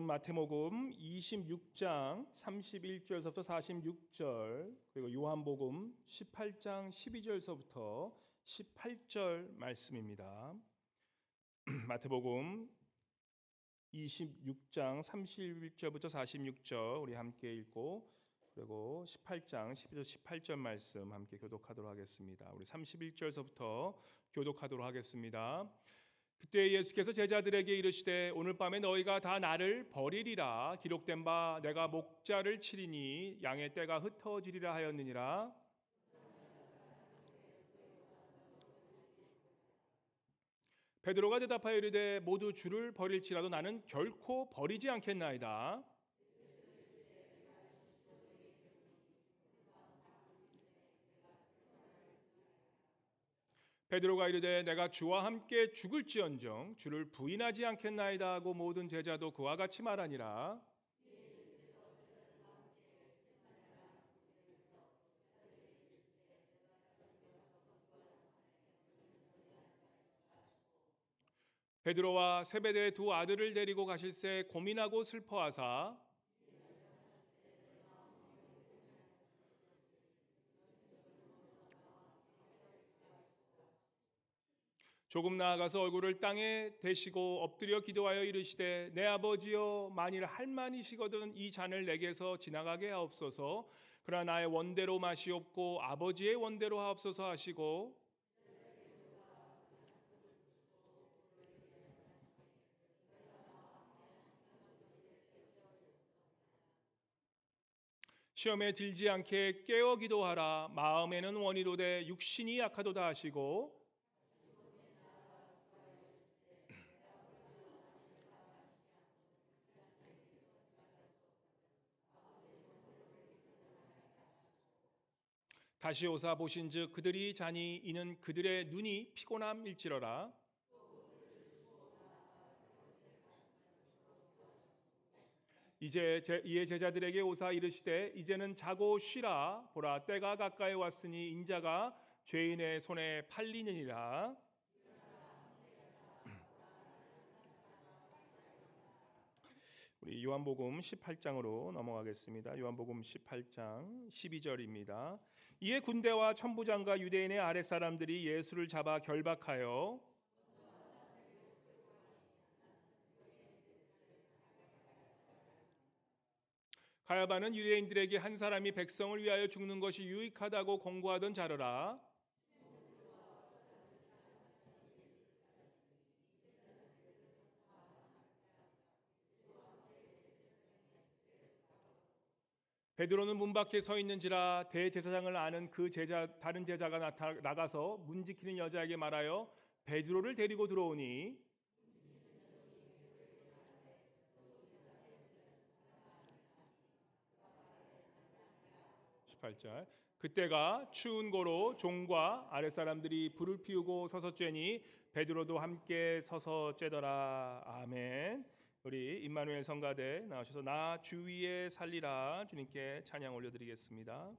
마태복음 26장 31절서부터 46절, 그리고 요한복음 18장 12절서부터 18절 말씀입니다. 마태복음 26장 31절부터 46절 우리 함께 읽고, 그리고 18장 12절 18절 말씀 함께 교독하도록 하겠습니다. 우리 31절서부터 교독하도록 하겠습니다. 그때 예수께서 제자들에게 이르시되 오늘 밤에 너희가 다 나를 버리리라. 기록된 바 내가 목자를 치리니 양의 떼가 흩어지리라 하였느니라. 베드로가 대답하여 이르되 모두 주를 버릴지라도 나는 결코 버리지 않겠나이다. 베드로가 이르되 내가 주와 함께 죽을지언정 주를 부인하지 않겠나이다 하고 모든 제자도 그와 같이 말하니라. 베드로와 세베대의 두 아들을 데리고 가실새 고민하고 슬퍼하사 조금 나아가서 얼굴을 땅에 대시고 엎드려 기도하여 이르시되 내 아버지여, 만일 할만이시거든 이 잔을 내게서 지나가게 하옵소서. 그러나 나의 원대로 마시옵고 아버지의 원대로 하옵소서 하시고, 시험에 들지 않게 깨어 기도하라. 마음에는 원이로되 육신이 약하도다 하시고, 다시 오사 보신즉 그들이 자니 이는 그들의 눈이 피곤함일지러라. 이에 제자들에게 오사 이르시되 이제는 자고 쉬라. 보라 때가 가까이 왔으니 인자가 죄인의 손에 팔리느니라. 우리 요한복음 18장으로 넘어가겠습니다. 요한복음 18장 12절입니다. 이에 군대와 천부장과 유대인의 아랫사람들이 예수를 잡아 결박하여 가야바는 유대인들에게 한 사람이 백성을 위하여 죽는 것이 유익하다고 공고하던 자로라. 베드로는 문 밖에 서 있는지라 대제사장을 아는 다른 제자가 나가서 문 지키는 여자에게 말하여 베드로를 데리고 들어오니 18절 그때가 추운 고로 종과 아랫사람들이 불을 피우고 서서 쬐니 베드로도 함께 서서 쬐더라. 아멘. 우리 임마누엘 성가대 나오셔서 나 주위에 살리라 주님께 찬양 올려드리겠습니다.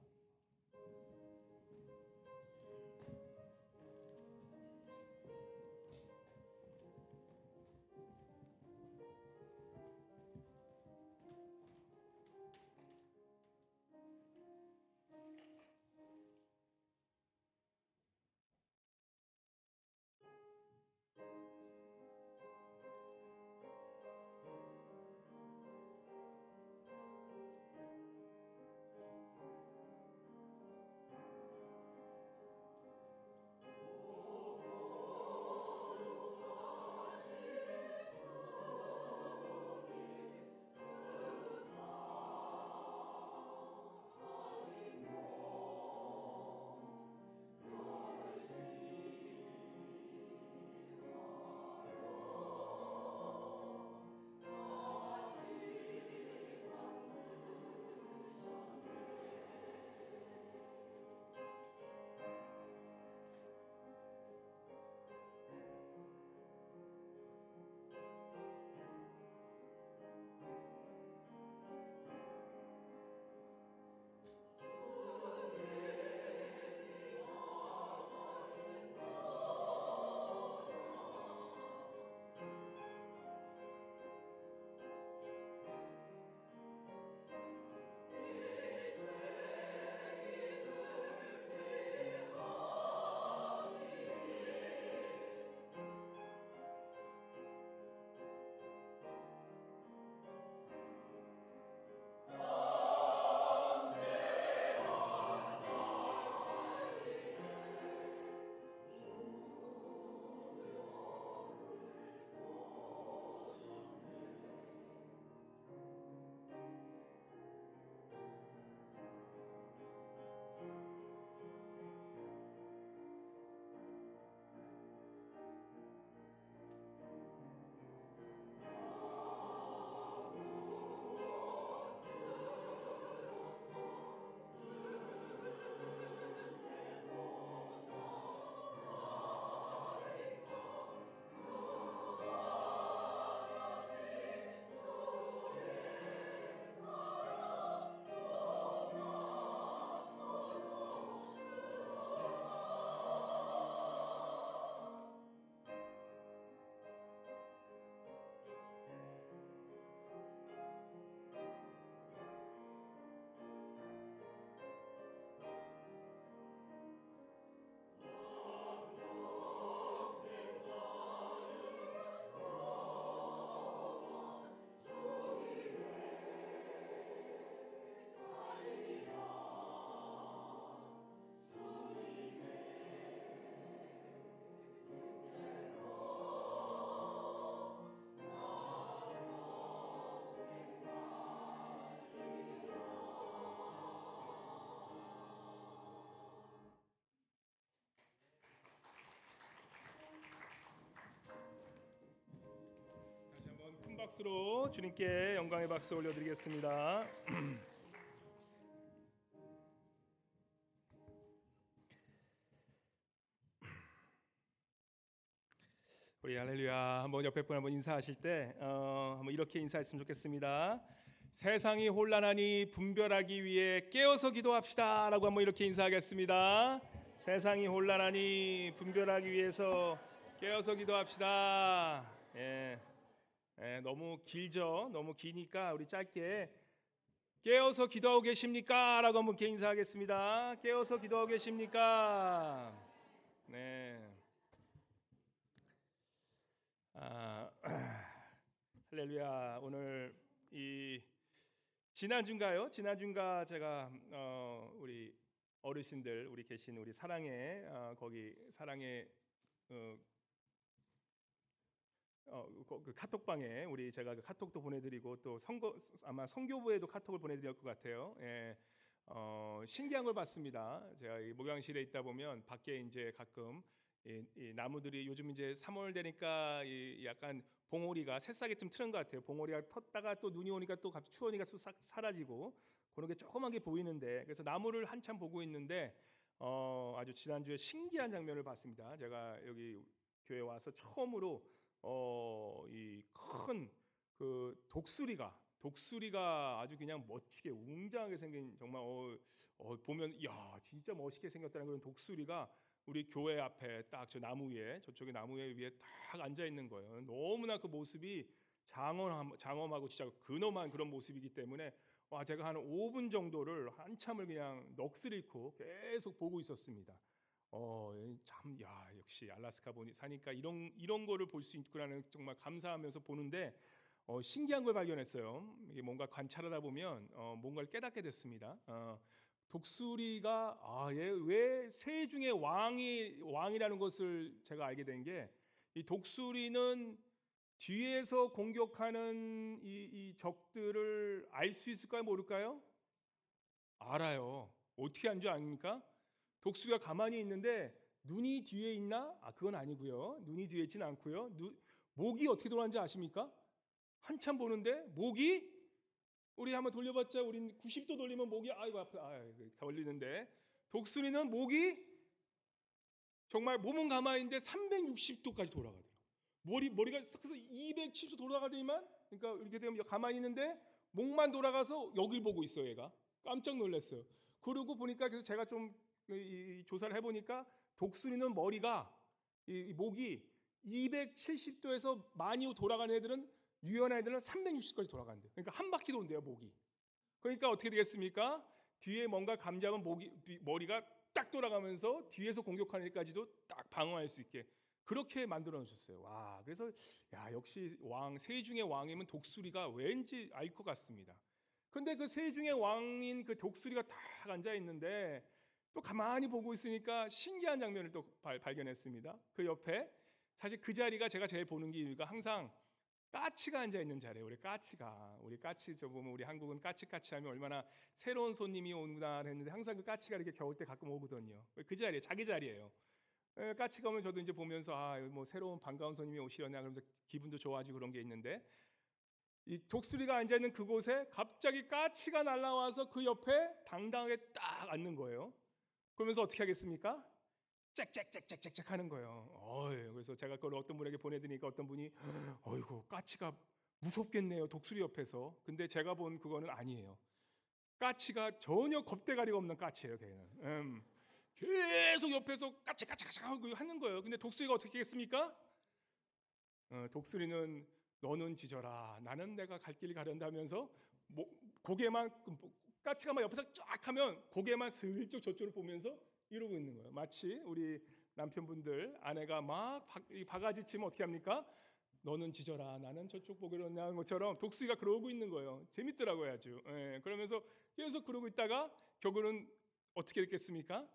박수로 주님께 영광의 박수 올려드리겠습니다. 우리 할렐루야 한번 옆에 분 한번 인사하실 때 한번 이렇게 인사했으면 좋겠습니다. 세상이 혼란하니 분별하기 위해 깨어서 기도합시다라고 한번 이렇게 인사하겠습니다. 세상이 혼란하니 분별하기 위해서 깨어서 기도합시다. 너무 길죠. 너무 기니까 우리 짧게 깨어서 기도하고 계십니까? 라고 한번 인사하겠습니다. 깨어서 기도하고 계십니까? 네. 할렐루야. 오늘 이 지난주인가요? 지난주인가 제가 우리 어르신들 우리 계신 우리 사랑의 거기 사랑의 그 카톡방에 우리 제가 그 카톡도 보내드리고 또 아마 선교부에도 카톡을 보내드릴 것 같아요. 신기한 걸 봤습니다. 제가 이 목양실에 있다 보면 밖에 이제 가끔 이 나무들이 요즘 이제 3월 되니까 약간 봉오리가 새싹이 좀 트는 것 같아요. 봉오리가 텄다가 또 눈이 오니까 또 갑자기 추우니까 싹 사라지고 그런 게 조그맣게 보이는데 그래서 나무를 한참 보고 있는데 아주 지난주에 신기한 장면을 봤습니다. 제가 여기 교회 와서 처음으로 이 큰 그 독수리가 아주 그냥 멋지게 웅장하게 생긴 정말 보면 야 진짜 멋있게 생겼다는 그런 독수리가 우리 교회 앞에 딱 저 나무 위에 저쪽에 나무 위에 딱 앉아 있는 거예요. 너무나 그 모습이 장엄하고 진짜 근엄한 그런 모습이기 때문에 제가 한 5분 정도를 한참을 그냥 넋을 잃고 계속 보고 있었습니다. 참, 역시 알래스카 사니까 이런 거를 볼 수 있구나는 정말 감사하면서 보는데 신기한 걸 발견했어요. 이게 뭔가 관찰하다 보면 뭔가를 깨닫게 됐습니다. 독수리가 얘 왜 새 중에 왕이라는 것을 제가 알게 된 게 이 독수리는 뒤에서 공격하는 이 적들을 알 수 있을까요, 모를까요? 알아요. 어떻게 안 줄 아닙니까? 독수리가 가만히 있는데 눈이 뒤에 있나? 그건 아니고요. 눈이 뒤에 있지는 않고요. 목이 어떻게 돌아가는지 아십니까? 한참 보는데 목이 우리 한번 돌려봤자 우린 90도 돌리면 목이 아이고 아파 걸리는데 독수리는 목이 정말 몸은 가만히 있는데 360도까지 돌아가더라고요. 머리가 싹해서 270도 돌아가더니만 그러니까 이렇게 되면 가만히 있는데 목만 돌아가서 여길 보고 있어요. 얘가 깜짝 놀랐어요. 그러고 보니까 그래서 제가 좀 조사를 해보니까 독수리는 머리가 이 목이 270도에서 많이 돌아가는 애들은 유연한 애들은 360도까지 돌아간대요. 그러니까 한 바퀴 돈대요 목이. 그러니까 어떻게 되겠습니까? 뒤에 뭔가 감지하면 머리가 딱 돌아가면서 뒤에서 공격하는 애까지도 딱 방어할 수 있게 그렇게 만들어 놓으셨어요. 와, 그래서 역시 새 중의 왕이면 독수리가 왠지 알 것 같습니다. 근데 그 새 중의 왕인 그 독수리가 딱 앉아 있는데 또 가만히 보고 있으니까 신기한 장면을 또 발견했습니다. 그 옆에 사실 그 자리가 제가 제일 보는 게 이유가 항상 까치가 앉아 있는 자리예요. 우리 까치 저 보면 우리 한국은 까치 하면 얼마나 새로운 손님이 온다 했는데 항상 그 까치가 이렇게 겨울 때 가끔 오거든요. 그 자리에 자기 자리예요. 까치가 오면 저도 이제 보면서 뭐 새로운 반가운 손님이 오시려나 그러면서 기분도 좋아지고 그런 게 있는데 이 독수리가 앉아 있는 그곳에 갑자기 까치가 날아와서 그 옆에 당당하게 딱 앉는 거예요. 그러면서 어떻게 하겠습니까? 짹짹짹짹짹 하는 거예요. 그래서 제가 그걸 어떤 분에게 보내드리니까 어떤 분이 어이구 까치가 무섭겠네요. 독수리 옆에서. 근데 제가 본 그거는 아니에요. 까치가 전혀 겁대가리가 없는 까치예요. 걔는 계속 옆에서 까치까치 하고 하는 거예요. 근데 독수리가 어떻게 했습니까? 독수리는 너는 짖어라. 나는 내가 갈 길 가련다면서 고개만 까치가 막 옆에서 쫙 하면 고개만 슬쩍 저쪽을 보면서 이러고 있는 거예요. 마치 우리 남편분들 아내가 막 바가지 치면 어떻게 합니까? 너는 짖어라 나는 저쪽 보기로 하는 것처럼 독수리가 그러고 있는 거예요. 재밌더라고요 아주. 그러면서 계속 그러고 있다가 결국은 어떻게 됐겠습니까?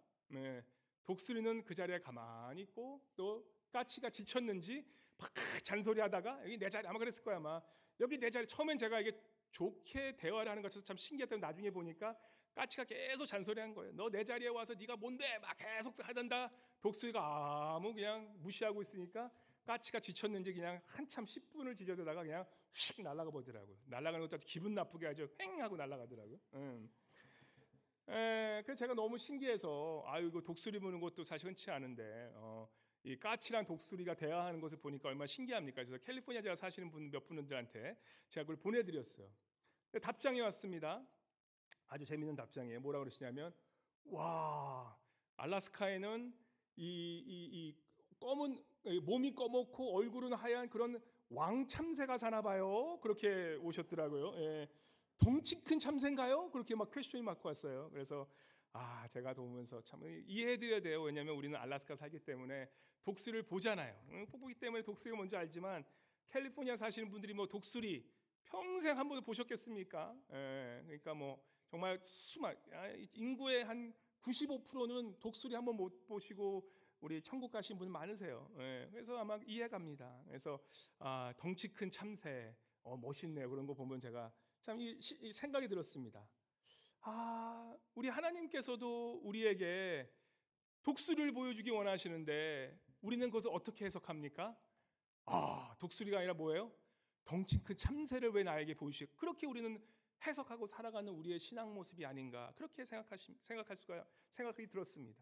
독수리는 그 자리에 가만히 있고 또 까치가 지쳤는지 막 잔소리하다가 여기 내 자리 아마 그랬을 거야 아마 여기 내 자리 처음엔 제가 이게 좋게 대화를 하는 것에서 참 신기했던 나중에 보니까 까치가 계속 잔소리한 거예요. 너 내 자리에 와서 네가 뭔데 막 계속 하던다. 독수리가 아무 그냥 무시하고 있으니까 까치가 지쳤는지 그냥 한참 10분을 지저대다가 그냥 휙 날아가 보더라고요. 날아가는 것도 기분 나쁘게 아주 횡 하고 날아가더라고요. 그래서 제가 너무 신기해서 이거 독수리 보는 것도 사실 흔치 않은데 이 까치랑 독수리가 대화하는 것을 보니까 얼마나 신기합니까? 그래서 캘리포니아 제가 사시는 몇 분들한테 제가 그걸 보내드렸어요. 답장이 왔습니다. 아주 재밌는 답장이에요. 뭐라고 그러시냐면, 와, 알래스카에는 이 검은 몸이 검었고 얼굴은 하얀 그런 왕 참새가 사나 봐요. 그렇게 오셨더라고요. 예. 덩치 큰 참새인가요? 그렇게 막 퀘스천이 막 왔어요. 그래서 제가 보면서 참 이해해드려야 돼요. 왜냐하면 우리는 알래스카 살기 때문에 독수리를 보잖아요. 보기 때문에 독수리가 뭔지 알지만 캘리포니아 사시는 분들이 뭐 독수리 평생 한 번도 보셨겠습니까? 그러니까 뭐 정말 인구의 한 95%는 독수리 한 번 못 보시고 우리 천국 가신 분 많으세요. 그래서 아마 이해갑니다. 그래서 덩치 큰 참새 멋있네요. 그런 거 보면 제가 참 이 생각이 들었습니다. 우리 하나님께서도 우리에게 독수리를 보여주기 원하시는데 우리는 그것을 어떻게 해석합니까? 독수리가 아니라 뭐예요? 덩치 큰 참새를 왜 나에게 보이시고, 그렇게 우리는 해석하고 살아가는 우리의 신앙 모습이 아닌가, 그렇게 생각이 들었습니다.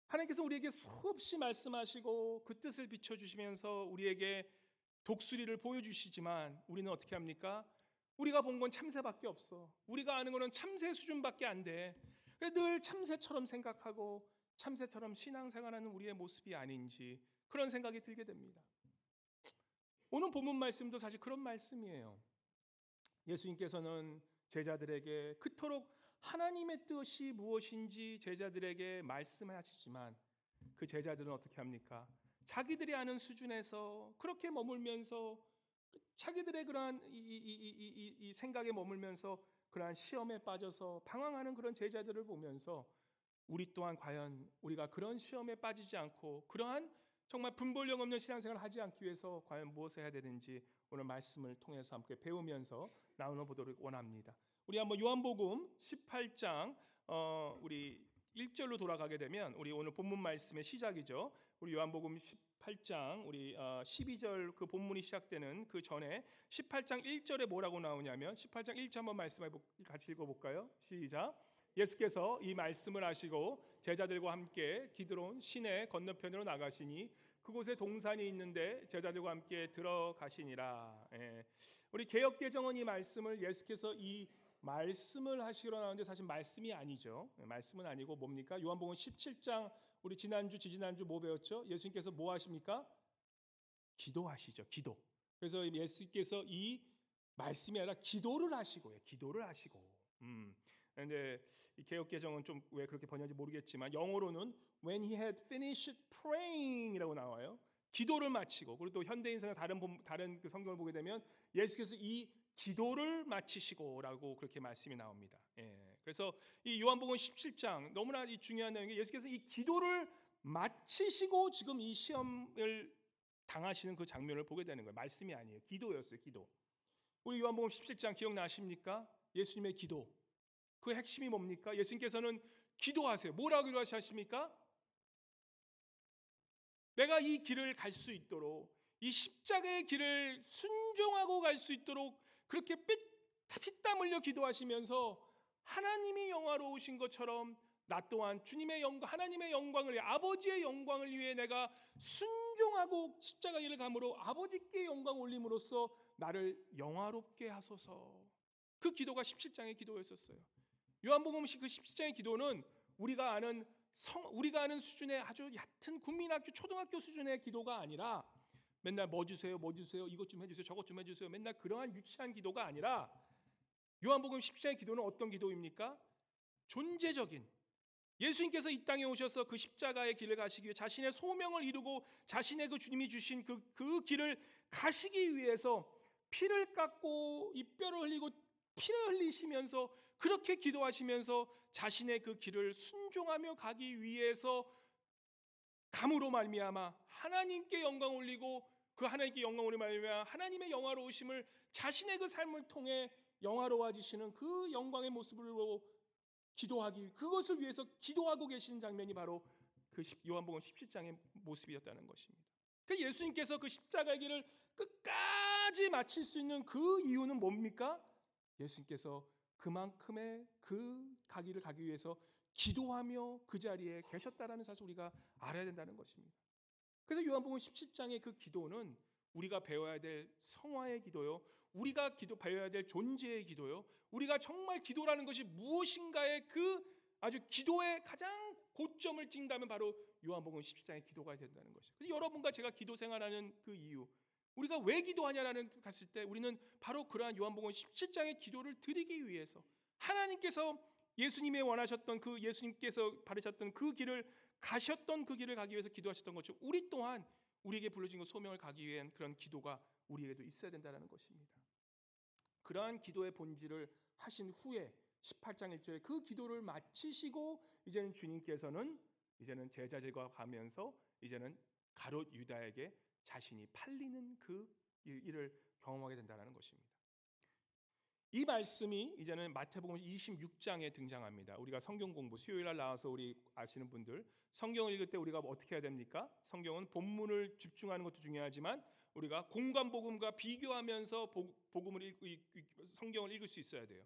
하나님께서 우리에게 수없이 말씀하시고 그 뜻을 비춰주시면서 우리에게 독수리를 보여주시지만 우리는 어떻게 합니까? 우리가 본 건 참새밖에 없어. 우리가 아는 거는 참새 수준밖에 안 돼. 늘 참새처럼 생각하고 참새처럼 신앙생활하는 우리의 모습이 아닌지 그런 생각이 들게 됩니다. 오늘 본문 말씀도 사실 그런 말씀이에요. 예수님께서는 제자들에게 그토록 하나님의 뜻이 무엇인지 제자들에게 말씀하시지만 그 제자들은 어떻게 합니까? 자기들이 아는 수준에서 그렇게 머물면서 자기들의 그러한 이 생각에 머물면서 그러한 시험에 빠져서 방황하는 그런 제자들을 보면서 우리 또한 과연 우리가 그런 시험에 빠지지 않고 그러한 정말 분별력 없는 신앙생활을 하지 않기 위해서 과연 무엇을 해야 되는지 오늘 말씀을 통해서 함께 배우면서 나누어 보도록 원합니다. 우리 한번 요한복음 18장 우리 1절로 돌아가게 되면 우리 오늘 본문 말씀의 시작이죠. 우리 요한복음 18장 우리 12절 그 본문이 시작되는 그 전에 18장 1절에 뭐라고 나오냐면 18장 1절 한번 같이 읽어볼까요? 시작. 예수께서 이 말씀을 하시고 제자들과 함께 기드론 시내 건너편으로 나가시니 그곳에 동산이 있는데 제자들과 함께 들어가시니라. 우리 개역개정은 이 말씀을 예수께서 이 말씀을 하시러 나오는데 사실 말씀이 아니죠. 말씀은 아니고 뭡니까? 요한복음 17장 우리 지지난주 뭐 배웠죠? 예수님께서 뭐 하십니까? 기도하시죠. 기도. 그래서 예수께서 이 말씀이 아니라 기도를 하시고요. 기도를 하시고. 그런데 이 개역개정은 좀 왜 그렇게 번역인지 모르겠지만 영어로는 when he had finished praying이라고 나와요. 기도를 마치고. 그리고 또 현대인성의 다른 그 성경을 보게 되면 예수께서 이 기도를 마치시고라고 그렇게 말씀이 나옵니다. 그래서 이 요한복음 17장 너무나 이 중요한 내용이 예수께서 이 기도를 마치시고 지금 이 시험을 당하시는 그 장면을 보게 되는 거예요. 말씀이 아니에요. 기도였어요. 기도. 우리 요한복음 17장 기억나십니까? 예수님의 기도. 그 핵심이 뭡니까? 예수님께서는 기도하세요. 뭐라고 기도하십니까? 내가 이 길을 갈 수 있도록 이 십자가의 길을 순종하고 갈 수 있도록 그렇게 피땀 흘려 기도하시면서 하나님이 영화로우신 것처럼 나 또한 주님의 영광, 하나님의 영광을 위해 아버지의 영광을 위해 내가 순종하고 십자가의 길을 감으로 아버지께 영광 올림으로써 나를 영화롭게 하소서. 그 기도가 17장의 기도였었어요. 요한복음 그 17장의 기도는 우리가 아는 수준의 아주 얕은 국민학교, 초등학교 수준의 기도가 아니라 맨날 뭐 주세요, 이것 좀 해주세요, 저것 좀 해주세요. 맨날 그러한 유치한 기도가 아니라 요한복음 17장의 기도는 어떤 기도입니까? 존재적인 예수님께서 이 땅에 오셔서 그 십자가의 길을 가시기 위해 자신의 소명을 이루고 자신의 그 주님이 주신 그 길을 가시기 위해서 피를 깎고 이 뼈를 흘리고 피를 흘리시면서 그렇게 기도하시면서 자신의 그 길을 순종하며 가기 위해서 감으로 말미암아 하나님께 영광 올리고 그 하나님께 영광 올리며 말미암아 하나님의 영화로우심을 자신의 그 삶을 통해 영화로워지시는 그 영광의 모습으로 기도하기 그것을 위해서 기도하고 계시는 장면이 바로 그 요한복음 17장의 모습이었다는 것입니다. 그 예수님께서 그 십자가의 길을 끝까지 마칠 수 있는 그 이유는 뭡니까? 예수님께서 그만큼의 그 가기를 가기 위해서 기도하며 그 자리에 계셨다라는 사실 우리가 알아야 된다는 것입니다. 그래서 요한복음 17장의 그 기도는 우리가 배워야 될 성화의 기도요, 우리가 배워야 될 존재의 기도요, 우리가 정말 기도라는 것이 무엇인가의 그 아주 기도의 가장 고점을 찍는다면 바로 요한복음 17장의 기도가 된다는 것이죠. 그래서 여러분과 제가 기도 생활하는 그 이유, 우리가 왜 기도하냐라는 갔을 때 우리는 바로 그러한 요한복음 17장의 기도를 드리기 위해서 하나님께서 예수님의 원하셨던 그 예수님께서 바르셨던 그 길을 가셨던 그 길을 가기 위해서 기도하셨던 것처럼 우리 또한 우리에게 불러진 그 소명을 가기 위한 그런 기도가 우리에게도 있어야 된다는 것입니다. 그러한 기도의 본질을 하신 후에 18장 1절에 그 기도를 마치시고 이제는 주님께서는 이제는 제자들과 가면서 이제는 가롯 유다에게 자신이 팔리는 그 일을 경험하게 된다는 것입니다. 이 말씀이 이제는 마태복음 26장에 등장합니다. 우리가 성경 공부 수요일 날 나와서 우리 아시는 분들 성경을 읽을 때 우리가 어떻게 해야 됩니까? 성경은 본문을 집중하는 것도 중요하지만 우리가 공관복음과 비교하면서 성경을 읽을 수 있어야 돼요.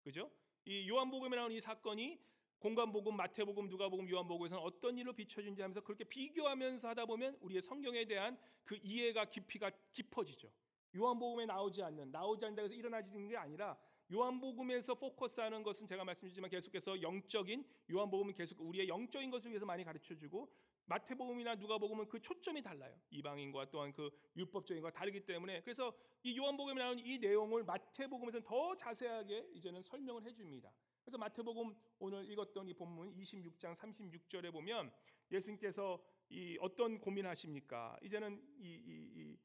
그죠? 이 요한복음에 나오는 이 사건이 공관복음, 마태복음, 누가복음, 요한복음에서는 어떤 일로 비춰진지 하면서 그렇게 비교하면서 하다 보면 우리의 성경에 대한 그 이해가 깊이가 깊어지죠. 요한복음에 나오지 않는다고 해서 일어나지는 게 아니라 요한복음에서 포커스하는 것은 제가 말씀드리지만 계속해서 영적인, 요한복음은 계속 우리의 영적인 것을 위해서 많이 가르쳐주고 마태복음이나 누가복음은 그 초점이 달라요. 이방인과 또한 그 율법적인 것과 다르기 때문에 그래서 이 요한복음에 나오는 이 내용을 마태복음에서는 더 자세하게 이제는 설명을 해줍니다. 그래서 마태복음 오늘 읽었던 이 본문 26장 36절에 보면 예수님께서 이 어떤 고민하십니까? 이제는 이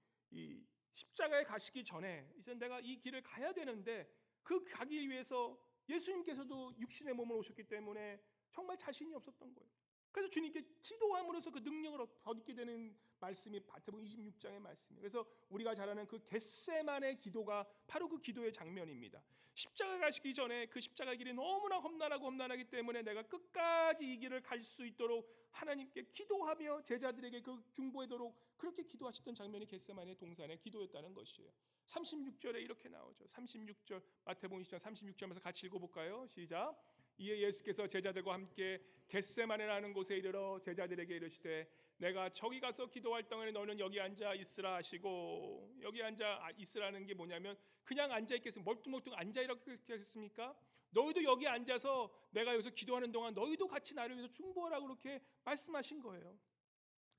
십자가에 가시기 전에 이제 내가 이 길을 가야 되는데 그 가기 위해서 예수님께서도 육신의 몸을 오셨기 때문에 정말 자신이 없었던 거예요. 그래서 주님께 기도함으로써 그 능력을 얻게 되는 말씀이 마태복음 26장의 말씀이에요. 그래서 우리가 잘 아는 그 겟세만의 기도가 바로 그 기도의 장면입니다. 십자가 가시기 전에 그 십자가 길이 너무나 험난하기 때문에 내가 끝까지 이 길을 갈 수 있도록 하나님께 기도하며 제자들에게 그 중보하도록 그렇게 기도하셨던 장면이 겟세만의 동산의 기도였다는 것이에요. 36절에 이렇게 나오죠. 36절 마태복음 20장 36절에서 같이 읽어볼까요? 시작. 이에 예수께서 제자들과 함께 겟세마네라는 곳에 이르러 제자들에게 이르시되 내가 저기 가서 기도할 동안에 너는 여기 앉아 있으라 하시고, 여기 앉아 있으라는 게 뭐냐면 그냥 앉아 있겠습니까? 멀뚱멀뚱 앉아 이렇게 하셨습니까? 너희도 여기 앉아서 내가 여기서 기도하는 동안 너희도 같이 나를 위해서 중보하라고 그렇게 말씀하신 거예요.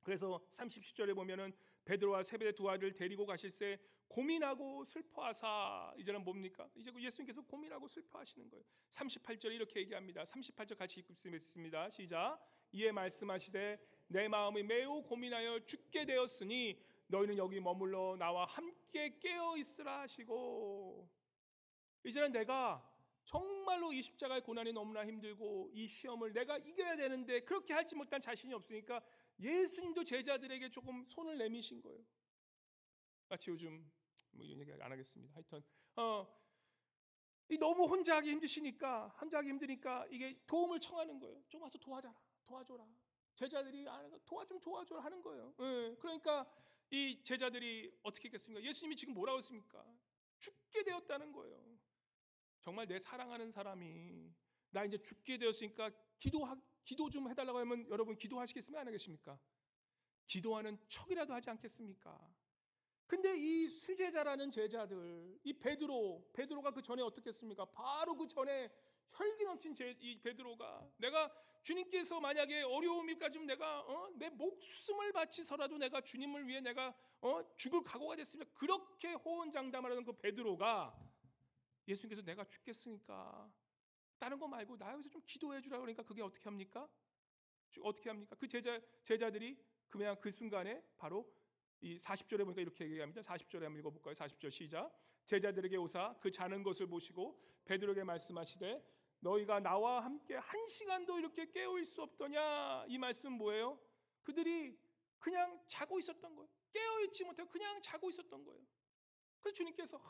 그래서 37절에 보면은 베드로와 세베대 두 아들을 데리고 가실새 고민하고 슬퍼하사, 이제는 뭡니까? 이제 예수님께서 고민하고 슬퍼하시는 거예요. 38절에 이렇게 얘기합니다. 38절 같이 읽겠습니다. 시작. 이에 말씀하시되 내 마음이 매우 고민하여 죽게 되었으니 너희는 여기 머물러 나와 함께 깨어 있으라 하시고, 이제는 내가 정말로 이 십자가의 고난이 너무나 힘들고 이 시험을 내가 이겨야 되는데 그렇게 하지 못한 자신이 없으니까 예수님도 제자들에게 조금 손을 내미신 거예요. 마치 요즘 뭐 이런 얘기 안 하겠습니다. 하여튼 이 너무 혼자 하기 힘드니까 이게 도움을 청하는 거예요. 좀 와서 도와줘라. 제자들이 도와줘라 하는 거예요. 그러니까 이 제자들이 어떻게 했겠습니까? 예수님이 지금 뭐라고 했습니까? 죽게 되었다는 거예요. 정말 내 사랑하는 사람이 나 이제 죽게 되었으니까 기도 좀 해달라고 하면 여러분 기도하시겠습니까? 안 하겠습니까? 기도하는 척이라도 하지 않겠습니까? 근데 이 수제자라는 제자들, 이 베드로가 그 전에 어떻게 했습니까? 바로 그 전에 혈기 넘친 이 베드로가 내가 주님께서 만약에 어려움이까지 내가 내 목숨을 바치서라도 내가 주님을 위해 내가 죽을 각오가 됐으면 그렇게 호언장담하는 그 베드로가 예수님께서 내가 죽겠으니까 다른 거 말고 나 여기서 좀 기도해 주라 그러니까 그게 어떻게 합니까? 그 제자들이 그냥 그 순간에 바로 이 40절에 보니까 이렇게 얘기합니다. 40절에 한번 읽어볼까요? 40절 시작. 제자들에게 오사 그 자는 것을 보시고 베드로에게 말씀하시되 너희가 나와 함께 한 시간도 이렇게 깨어있을 수 없더냐. 이 말씀 뭐예요? 그들이 그냥 자고 있었던 거예요. 깨어있지 못하고 그냥 자고 있었던 거예요. 그래서 주님께서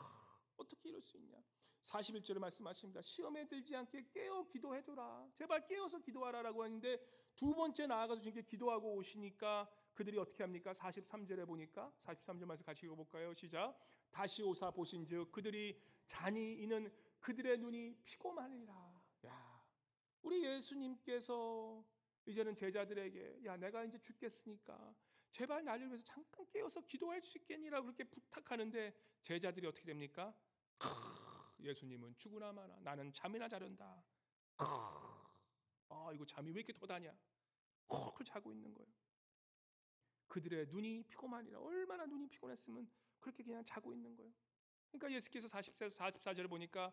어떻게 이럴 수 있냐. 41절에 말씀하십니다. 시험에 들지 않게 깨어 기도해줘라. 제발 깨어서 기도하라라고 하는데 두 번째 나아가서 주님께 기도하고 오시니까 그들이 어떻게 합니까? 43절에 보니까 43절 말씀 같이 읽어볼까요? 시작. 다시 오사 보신즉 그들이 잔이 있는 그들의 눈이 피고마니라. 야, 우리 예수님께서 이제는 제자들에게 야, 내가 이제 죽겠으니까 제발 나를 위해서 잠깐 깨어서 기도할 수 있겠니라 그렇게 부탁하는데 제자들이 어떻게 됩니까? 예수님은 죽으나 마나 나는 잠이나 자련다. 이거 잠이 왜 이렇게 더다냐? 그 자고 있는 거예요. 그들의 눈이 피곤하니라. 얼마나 눈이 피곤했으면 그렇게 그냥 자고 있는 거예요. 그러니까 예수께서 44절을 보니까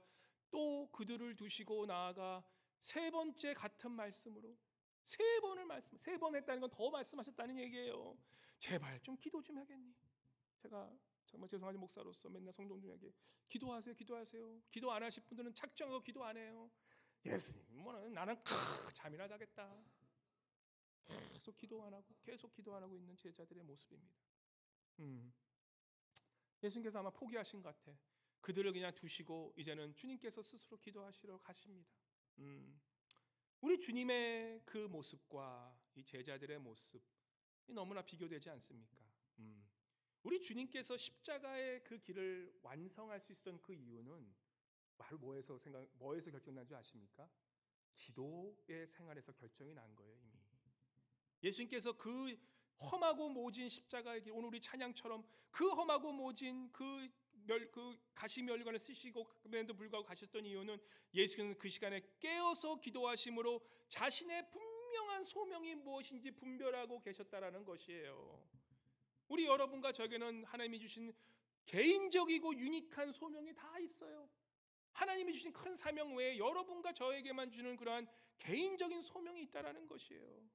또 그들을 두시고 나아가 세 번째 같은 말씀으로 세 번 했다는 건 더 말씀하셨다는 얘기예요. 제발 좀 기도 좀 하겠니? 제가 정말 죄송하지 목사로서 맨날 성도들에게 기도하세요, 기도하세요. 기도 안 하실 분들은 착정하고 기도 안 해요. 예수님, 나는 잠이나 자겠다. 계속 기도 안 하고 있는 제자들의 모습입니다. 예수님께서 아마 포기하신 것 같아. 그들을 그냥 두시고 이제는 주님께서 스스로 기도하시러 가십니다. 우리 주님의 그 모습과 이 제자들의 모습이 너무나 비교되지 않습니까? 우리 주님께서 십자가의 그 길을 완성할 수 있었던 그 이유는 바로 뭐에서 결정난 줄 아십니까? 기도의 생활에서 결정이 난 거예요. 이미 예수님께서 그 험하고 모진 십자가의 길, 오늘 우리 찬양처럼 그 험하고 모진 그 가시면류관을 쓰시고 그에도 불구하고 가셨던 이유는 예수께서는 그 시간에 깨어서 기도하심으로 자신의 분명한 소명이 무엇인지 분별하고 계셨다라는 것이에요. 우리 여러분과 저에게는 하나님이 주신 개인적이고 유니크한 소명이 다 있어요. 하나님이 주신 큰 사명 외에 여러분과 저에게만 주는 그러한 개인적인 소명이 있다라는 것이에요.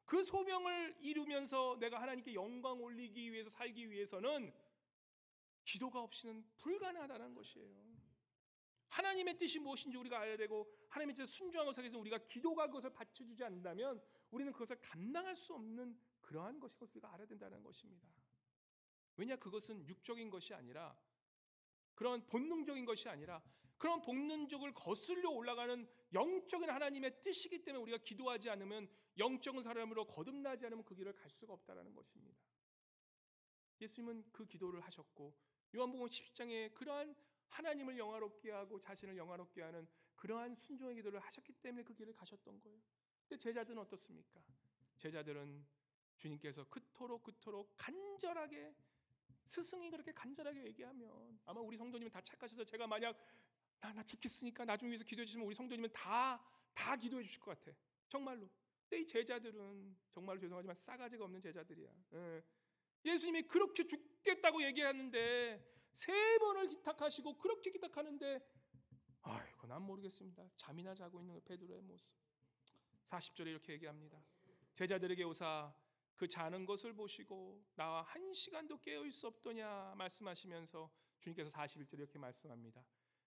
그 소명을 이루면서 내가 하나님께 영광 올리기 위해서 살기 위해서는 기도가 없이는 불가능하다는 것이에요. 하나님의 뜻이 무엇인지 우리가 알아야 되고 하나님의 뜻에 순종한 것에 대해서 우리가 기도가 그것을 받쳐주지 않는다면 우리는 그것을 감당할 수 없는 그러한 것인 것을 우리가 알아야 된다는 것입니다. 왜냐, 그것은 육적인 것이 아니라 그런 본능적인 것이 아니라 그런 본능적을 거슬려 올라가는 영적인 하나님의 뜻이기 때문에 우리가 기도하지 않으면 영적인 사람으로 거듭나지 않으면 그 길을 갈 수가 없다는 것입니다. 예수님은 그 기도를 하셨고 요한복음 10장에 그러한 하나님을 영화롭게 하고 자신을 영화롭게 하는 그러한 순종의 기도를 하셨기 때문에 그 길을 가셨던 거예요. 근데 제자들은 어떻습니까? 제자들은 주님께서 그토록 간절하게 스승이 그렇게 간절하게 얘기하면 아마 우리 성도님은 다 착하셔서 제가 만약 나 죽겠으니까 나 좀 위해서 기도해 주시면 우리 성도님은 다 기도해 주실 것 같아. 정말로. 근데 이 제자들은 정말로 죄송하지만 싸가지가 없는 제자들이야. 예수님이 그렇게 죽겠다고 얘기하는데 세 번을 기탁하시고 그렇게 기탁하는데 아이고 난 모르겠습니다. 잠이나 자고 있는 베드로의 모습. 40절에 이렇게 얘기합니다. 제자들에게 오사 그 자는 것을 보시고 나와 한 시간도 깨어있을 수 없더냐 말씀하시면서 주님께서 41절에 이렇게 말씀합니다.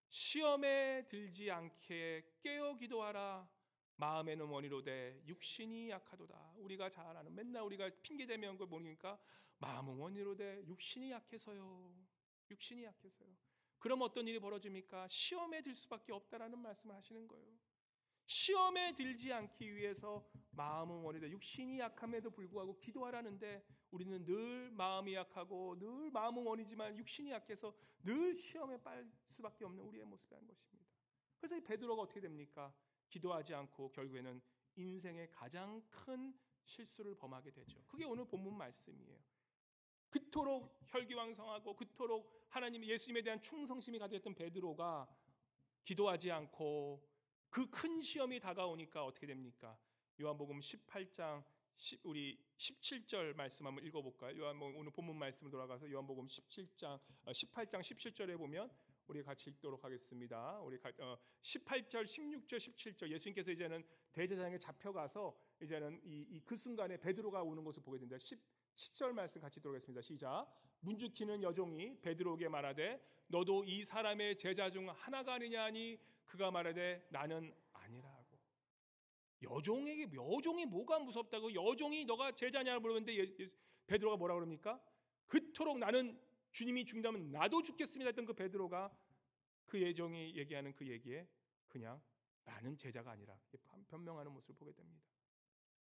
시험에 들지 않게 깨어 기도하라. 마음에는 원이로되 육신이 약하도다. 우리가 잘 아는 맨날 우리가 핑계대면 걸 모르니까 마음은 원이로되 육신이 약해서요. 육신이 약해서요. 그럼 어떤 일이 벌어집니까? 시험에 들 수밖에 없다라는 말씀을 하시는 거예요. 시험에 들지 않기 위해서 마음은 원이다. 육신이 약함에도 불구하고 기도하라는데 우리는 늘 마음이 약하고 늘 마음은 원이지만 육신이 약해서 늘 시험에 빠질 수밖에 없는 우리의 모습이라는 것입니다. 그래서 이 베드로가 어떻게 됩니까? 기도하지 않고 결국에는 인생의 가장 큰 실수를 범하게 되죠. 그게 오늘 본문 말씀이에요. 그토록 혈기왕성하고 그토록 하나님 예수님에 대한 충성심이 가득했던 베드로가 기도하지 않고 그 큰 시험이 다가오니까 어떻게 됩니까? 요한복음 18장 우리 17절 말씀 한번 읽어볼까요? 요한복음 오늘 본문 말씀으로 돌아가서 요한복음 18장 17절에 보면 우리 같이 읽도록 하겠습니다. 우리 18절, 16절, 17절 예수님께서 이제는 대제사장에 잡혀가서 이제는 그 순간에 베드로가 오는 것을 보게 됩니다. 17절 말씀 같이 읽도록하겠습니다. 시작. 문지키는 여종이 베드로에게 말하되 너도 이 사람의 제자 중 하나가 아니냐 하니 그가 말하되 나는 아니라고. 여종이 뭐가 무섭다고? 여종이 너가 제자냐 물었는데 베드로가 뭐라 그럽니까? 그토록 나는 주님이 죽는다면 나도 죽겠습니다 했던 그 베드로가 그 여종이 얘기하는 그 얘기에 그냥 나는 제자가 아니라 변명하는 모습을 보게 됩니다.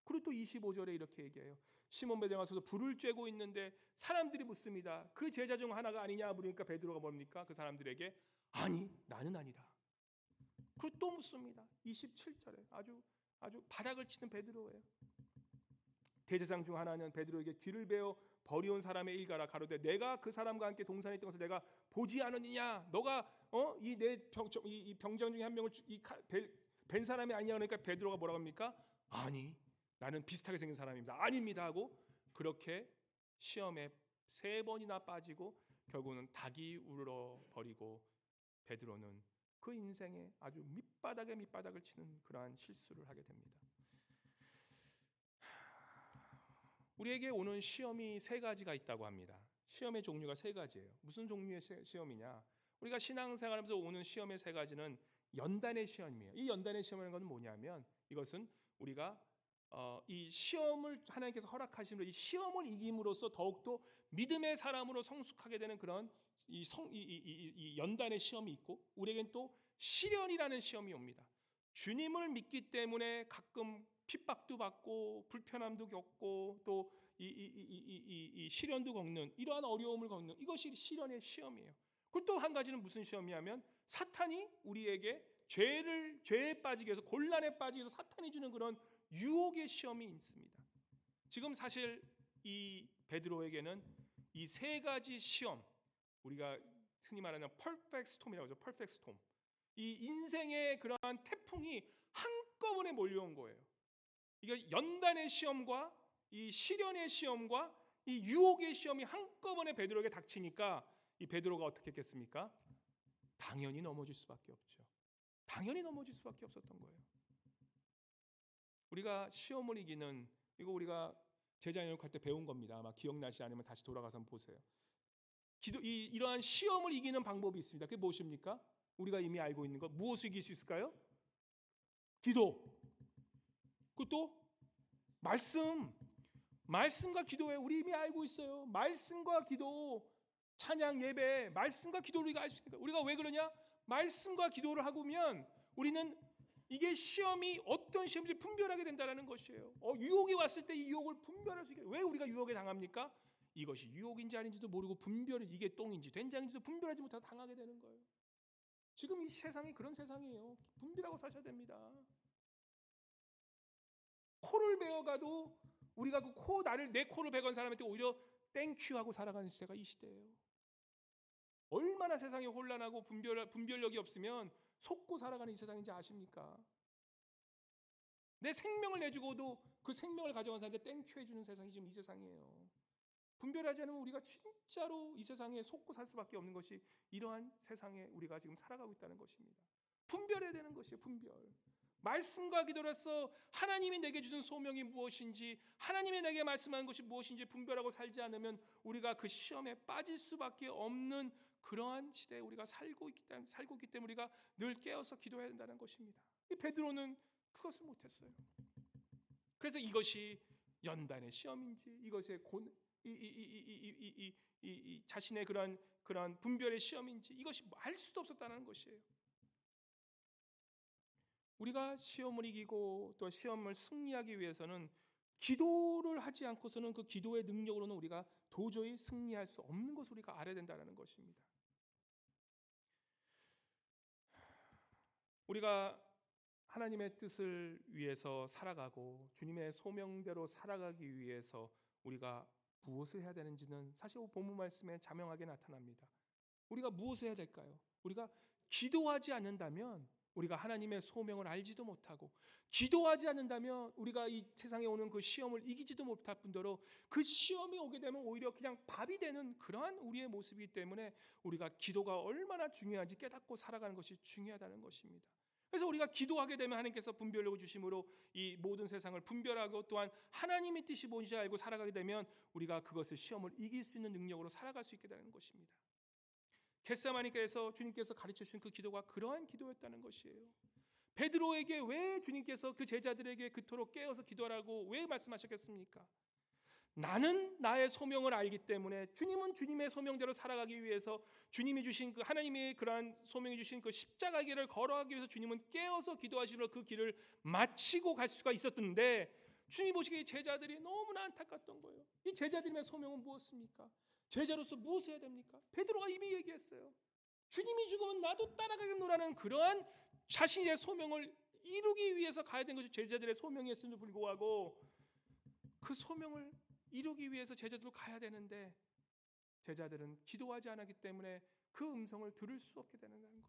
그리고 또 25절에 이렇게 얘기해요. 시몬 베드로가 서서 불을 쬐고 있는데 사람들이 묻습니다. 그 제자 중 하나가 아니냐 물으니까 베드로가 뭡니까? 그 사람들에게 아니 나는 아니다. 그리고 또 묻습니다. 27절에 아주 바닥을 치는 베드로예요. 대제사장 중 하나는 베드로에게 귀를 베어 버리온 사람의 일가라 가로되 내가 그 사람과 함께 동산에 있던 것을 내가 보지 않았느냐? 너가 이 병장 중에 한 명을 벤 사람이 아니냐? 그러니까 베드로가 뭐라고 합니까? 아니 나는 비슷하게 생긴 사람입니다. 아닙니다 하고 그렇게 시험에 3번이나 빠지고 결국은 닭이 울어 버리고 베드로는 그 인생에 아주 밑바닥을 치는 그러한 실수를 하게 됩니다. 우리에게 오는 시험이 3가지가 있다고 합니다. 시험의 종류가 3가지예요. 무슨 종류의 시험이냐? 우리가 신앙생활하면서 오는 시험의 3가지는 연단의 시험이에요. 이 연단의 시험이라는 것은 뭐냐면 이것은 우리가 이 시험을 하나님께서 허락하심으로 이 시험을 이김으로써 더욱더 믿음의 사람으로 성숙하게 되는 그런 이 연단의 시험이 있고 우리에겐 또 시련이라는 시험이 옵니다. 주님을 믿기 때문에 가끔 핍박도 받고 불편함도 겪고 또 이 시련도 겪는 이러한 어려움을 겪는 이것이 시련의 시험이에요. 그리고 또 한 가지는 무슨 시험이냐면 사탄이 우리에게 죄에 빠지게 해서 곤란에 빠지게 해서 사탄이 주는 그런 유혹의 시험이 있습니다. 지금 사실 이 베드로에게는 이 3가지 시험 우리가 흔히 말하는 퍼펙트 스톰이라고 하죠. 퍼펙트 스톰. 이 인생의 그러한 태풍이 한꺼번에 몰려온 거예요. 이게 연단의 시험과 이 시련의 시험과 이 유혹의 시험이 한꺼번에 베드로에게 닥치니까 이 베드로가 어떻게 했겠습니까? 당연히 넘어질 수밖에 없죠. 당연히 넘어질 수밖에 없었던 거예요. 우리가 시험을 이기는 이거 우리가 제자연육할 때 배운 겁니다. 아마 기억나시지 않으면 다시 돌아가서 한번 보세요. 이러한 시험을 이기는 방법이 있습니다. 그게 무엇입니까? 우리가 이미 알고 있는 것 무엇을 이길 수 있을까요? 기도. 그것도 말씀과 기도에 우리 이미 알고 있어요. 말씀과 기도, 찬양 예배, 말씀과 기도를 우리가 알 수 있으니까 우리가 왜 그러냐? 말씀과 기도를 하고면 우리는 이게 시험이 어떤 시험인지 분별하게 된다는 것이에요. 유혹이 왔을 때 이 유혹을 분별할 수 있게. 왜 우리가 유혹에 당합니까? 이것이 유혹인지 아닌지도 모르고 이게 똥인지 된장인지도 분별하지 못하고 당하게 되는 거예요. 지금 이 세상이 그런 세상이에요. 분별하고 사셔야 됩니다. 코를 베어가도 우리가 내 코를 베건 사람한테 오히려 땡큐 하고 살아가는 시대가 이 시대예요. 얼마나 세상이 혼란하고 분별력이 없으면 속고 살아가는 이 세상인지 아십니까? 내 생명을 내주고도 그 생명을 가져간 사람한테 땡큐 해주는 세상이 지금 이 세상이에요. 분별하지 않으면 우리가 진짜로 이 세상에 속고 살 수밖에 없는 것이 이러한 세상에 우리가 지금 살아가고 있다는 것입니다. 분별해야 되는 것이에요. 분별. 말씀과 기도로서 하나님이 내게 주신 소명이 무엇인지 하나님이 내게 말씀하는 것이 무엇인지 분별하고 살지 않으면 우리가 그 시험에 빠질 수밖에 없는 그러한 시대에 우리가 살고 있기 때문에 우리가 늘 깨어서 기도해야 된다는 것입니다. 이 베드로는 그것을 못했어요. 그래서 이것이 연단의 시험인지 이것의 자신의 그러한 분별의 시험인지 이것이 알 수도 없었다는 것이에요. 우리가 시험을 이기고 또 시험을 승리하기 위해서는 기도를 하지 않고서는 그 기도의 능력으로는 우리가 도저히 승리할 수 없는 것을 우리가 알아야 된다는 것입니다. 우리가 하나님의 뜻을 위해서 살아가고 주님의 소명대로 살아가기 위해서 우리가 무엇을 해야 되는지는 사실 본문 말씀에 자명하게 나타납니다. 우리가 무엇을 해야 될까요? 우리가 기도하지 않는다면 우리가 하나님의 소명을 알지도 못하고 기도하지 않는다면 우리가 이 세상에 오는 그 시험을 이기지도 못할 뿐더러 그 시험이 오게 되면 오히려 그냥 밥이 되는 그러한 우리의 모습이기 때문에 우리가 기도가 얼마나 중요한지 깨닫고 살아가는 것이 중요하다는 것입니다. 그래서 우리가 기도하게 되면 하나님께서 분별력을 주심으로 이 모든 세상을 분별하고 또한 하나님의 뜻이 뭔지 알고 살아가게 되면 우리가 그것을 시험을 이길 수 있는 능력으로 살아갈 수 있게 되는 것입니다. 겟세마니에서 주님께서 가르쳐 주신 그 기도가 그러한 기도였다는 것이에요. 베드로에게 왜 주님께서 그 제자들에게 그토록 깨어서 기도하라고 왜 말씀하셨겠습니까? 나는 나의 소명을 알기 때문에 주님은 주님의 소명대로 살아가기 위해서 주님이 주신 그 하나님의 그러한 소명이 주신 그 십자가 길을 걸어가기 위해서 주님은 깨어서 기도하시므로 그 길을 마치고 갈 수가 있었는데 주님이 보시기에 제자들이 너무나 안타깝던 거예요. 이 제자들의 소명은 무엇입니까? 제자로서 무엇을 해야 됩니까? 베드로가 이미 얘기했어요. 주님이 죽으면 나도 따라가겠노라는 그러한 자신의 소명을 이루기 위해서 가야 된 것이 제자들의 소명이었음에도 불구하고 그 소명을 이루기 위해서 제자들로 가야 되는데 제자들은 기도하지 않았기 때문에 그 음성을 들을 수 없게 되는 거예요.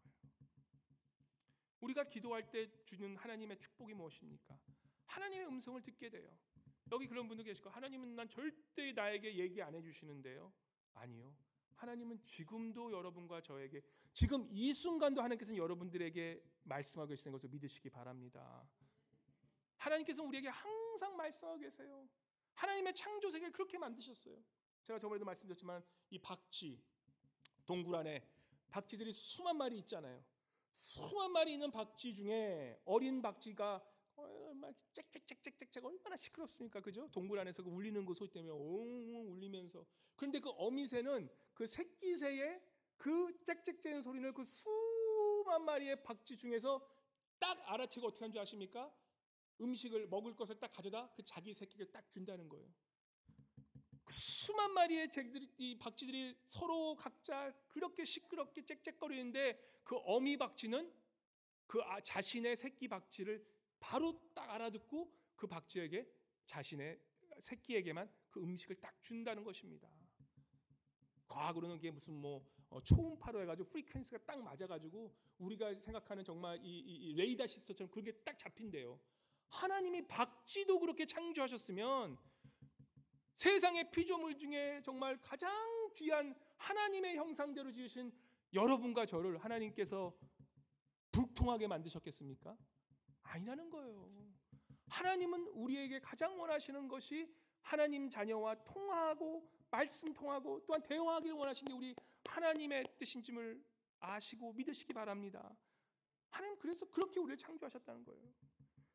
우리가 기도할 때 주는 하나님의 축복이 무엇입니까? 하나님의 음성을 듣게 돼요. 여기 그런 분도 계시고 하나님은 난 절대 나에게 얘기 안 해주시는데요. 아니요. 하나님은 지금도 여러분과 저에게 지금 이 순간도 하나님께서는 여러분들에게 말씀하고 계시는 것을 믿으시기 바랍니다. 하나님께서는 우리에게 항상 말씀하고 계세요. 하나님의 창조 세계를 그렇게 만드셨어요. 제가 저번에도 말씀드렸지만 이 박쥐 동굴 안에 박쥐들이 수만 마리 있잖아요. 수만 마리 있는 박쥐 중에 어린 박쥐가 얼마나 짹짹짹짹짹 얼마나 시끄럽습니까, 그죠? 동굴 안에서 그 울리는 그 소리 때문에 옹 울리면서. 그런데 그 어미새는 그 새끼새의 그 짹짹짹는 소리를 그 수만 마리의 박쥐 중에서 딱 알아채고 어떻게 하는 줄 아십니까? 음식을 먹을 것을 딱 가져다 그 자기 새끼를 딱 준다는 거예요. 그 수만 마리의 이 박쥐들이 서로 각자 그렇게 시끄럽게 짹짹거리는데 그 어미 박쥐는 그 자신의 새끼 박쥐를 바로 딱 알아듣고 그 박쥐에게 자신의 새끼에게만 그 음식을 딱 준다는 것입니다. 과학으로는 이게 무슨 초음파로 해가지고 프리퀀시가 딱 맞아가지고 우리가 생각하는 정말 이 레이더 시스템처럼 그게 딱 잡힌대요. 하나님이 박쥐도 그렇게 창조하셨으면 세상의 피조물 중에 정말 가장 귀한 하나님의 형상대로 지으신 여러분과 저를 하나님께서 불통하게 만드셨겠습니까? 아니라는 거예요. 하나님은 우리에게 가장 원하시는 것이 하나님 자녀와 통화하고 말씀 통하고 또한 대화하기를 원하시는 게 우리 하나님의 뜻인 줄을 아시고 믿으시기 바랍니다. 하나님 그래서 그렇게 우리를 창조하셨다는 거예요.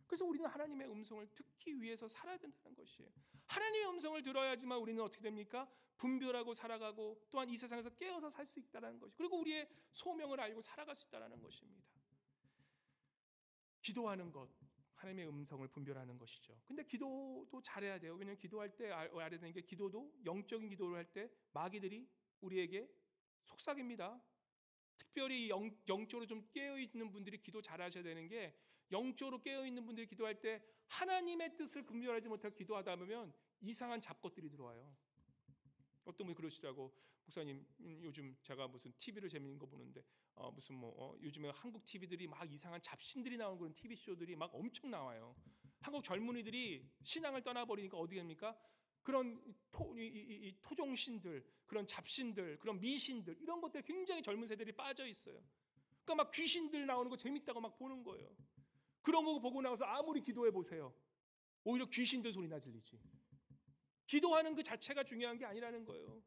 그래서 우리는 하나님의 음성을 듣기 위해서 살아야 된다는 것이에요. 하나님의 음성을 들어야지만 우리는 어떻게 됩니까? 분별하고 살아가고 또한 이 세상에서 깨어서 살 수 있다는 것이 그리고 우리의 소명을 알고 살아갈 수 있다는 것입니다. 기도하는 것, 하나님의 음성을 분별하는 것이죠. 근데 기도도 잘해야 돼요. 왜냐하면 기도할 때 알아야 되는 게 기도도 영적인 기도를 할 때 마귀들이 우리에게 속삭입니다. 특별히 영적으로 좀 깨어있는 분들이 기도 잘하셔야 되는 게 영적으로 깨어있는 분들이 기도할 때 하나님의 뜻을 분별하지 못하고 기도하다 보면 이상한 잡것들이 들어와요. 어떤 분이 그러시더라고. 목사님 요즘 제가 무슨 TV를 재밌는 거 보는데 요즘에 한국 TV들이 막 이상한 잡신들이 나오는 그런 TV 쇼들이 막 엄청 나와요. 한국 젊은이들이 신앙을 떠나버리니까 어디 됩니까? 그런 토종신들, 그런 잡신들, 그런 미신들 이런 것들에 굉장히 젊은 세대들이 빠져 있어요. 그러니까 막 귀신들 나오는 거 재밌다고 막 보는 거예요. 그런 거 보고 나서 아무리 기도해 보세요. 오히려 귀신들 소리나 들리지. 기도하는 그 자체가 중요한 게 아니라는 거예요.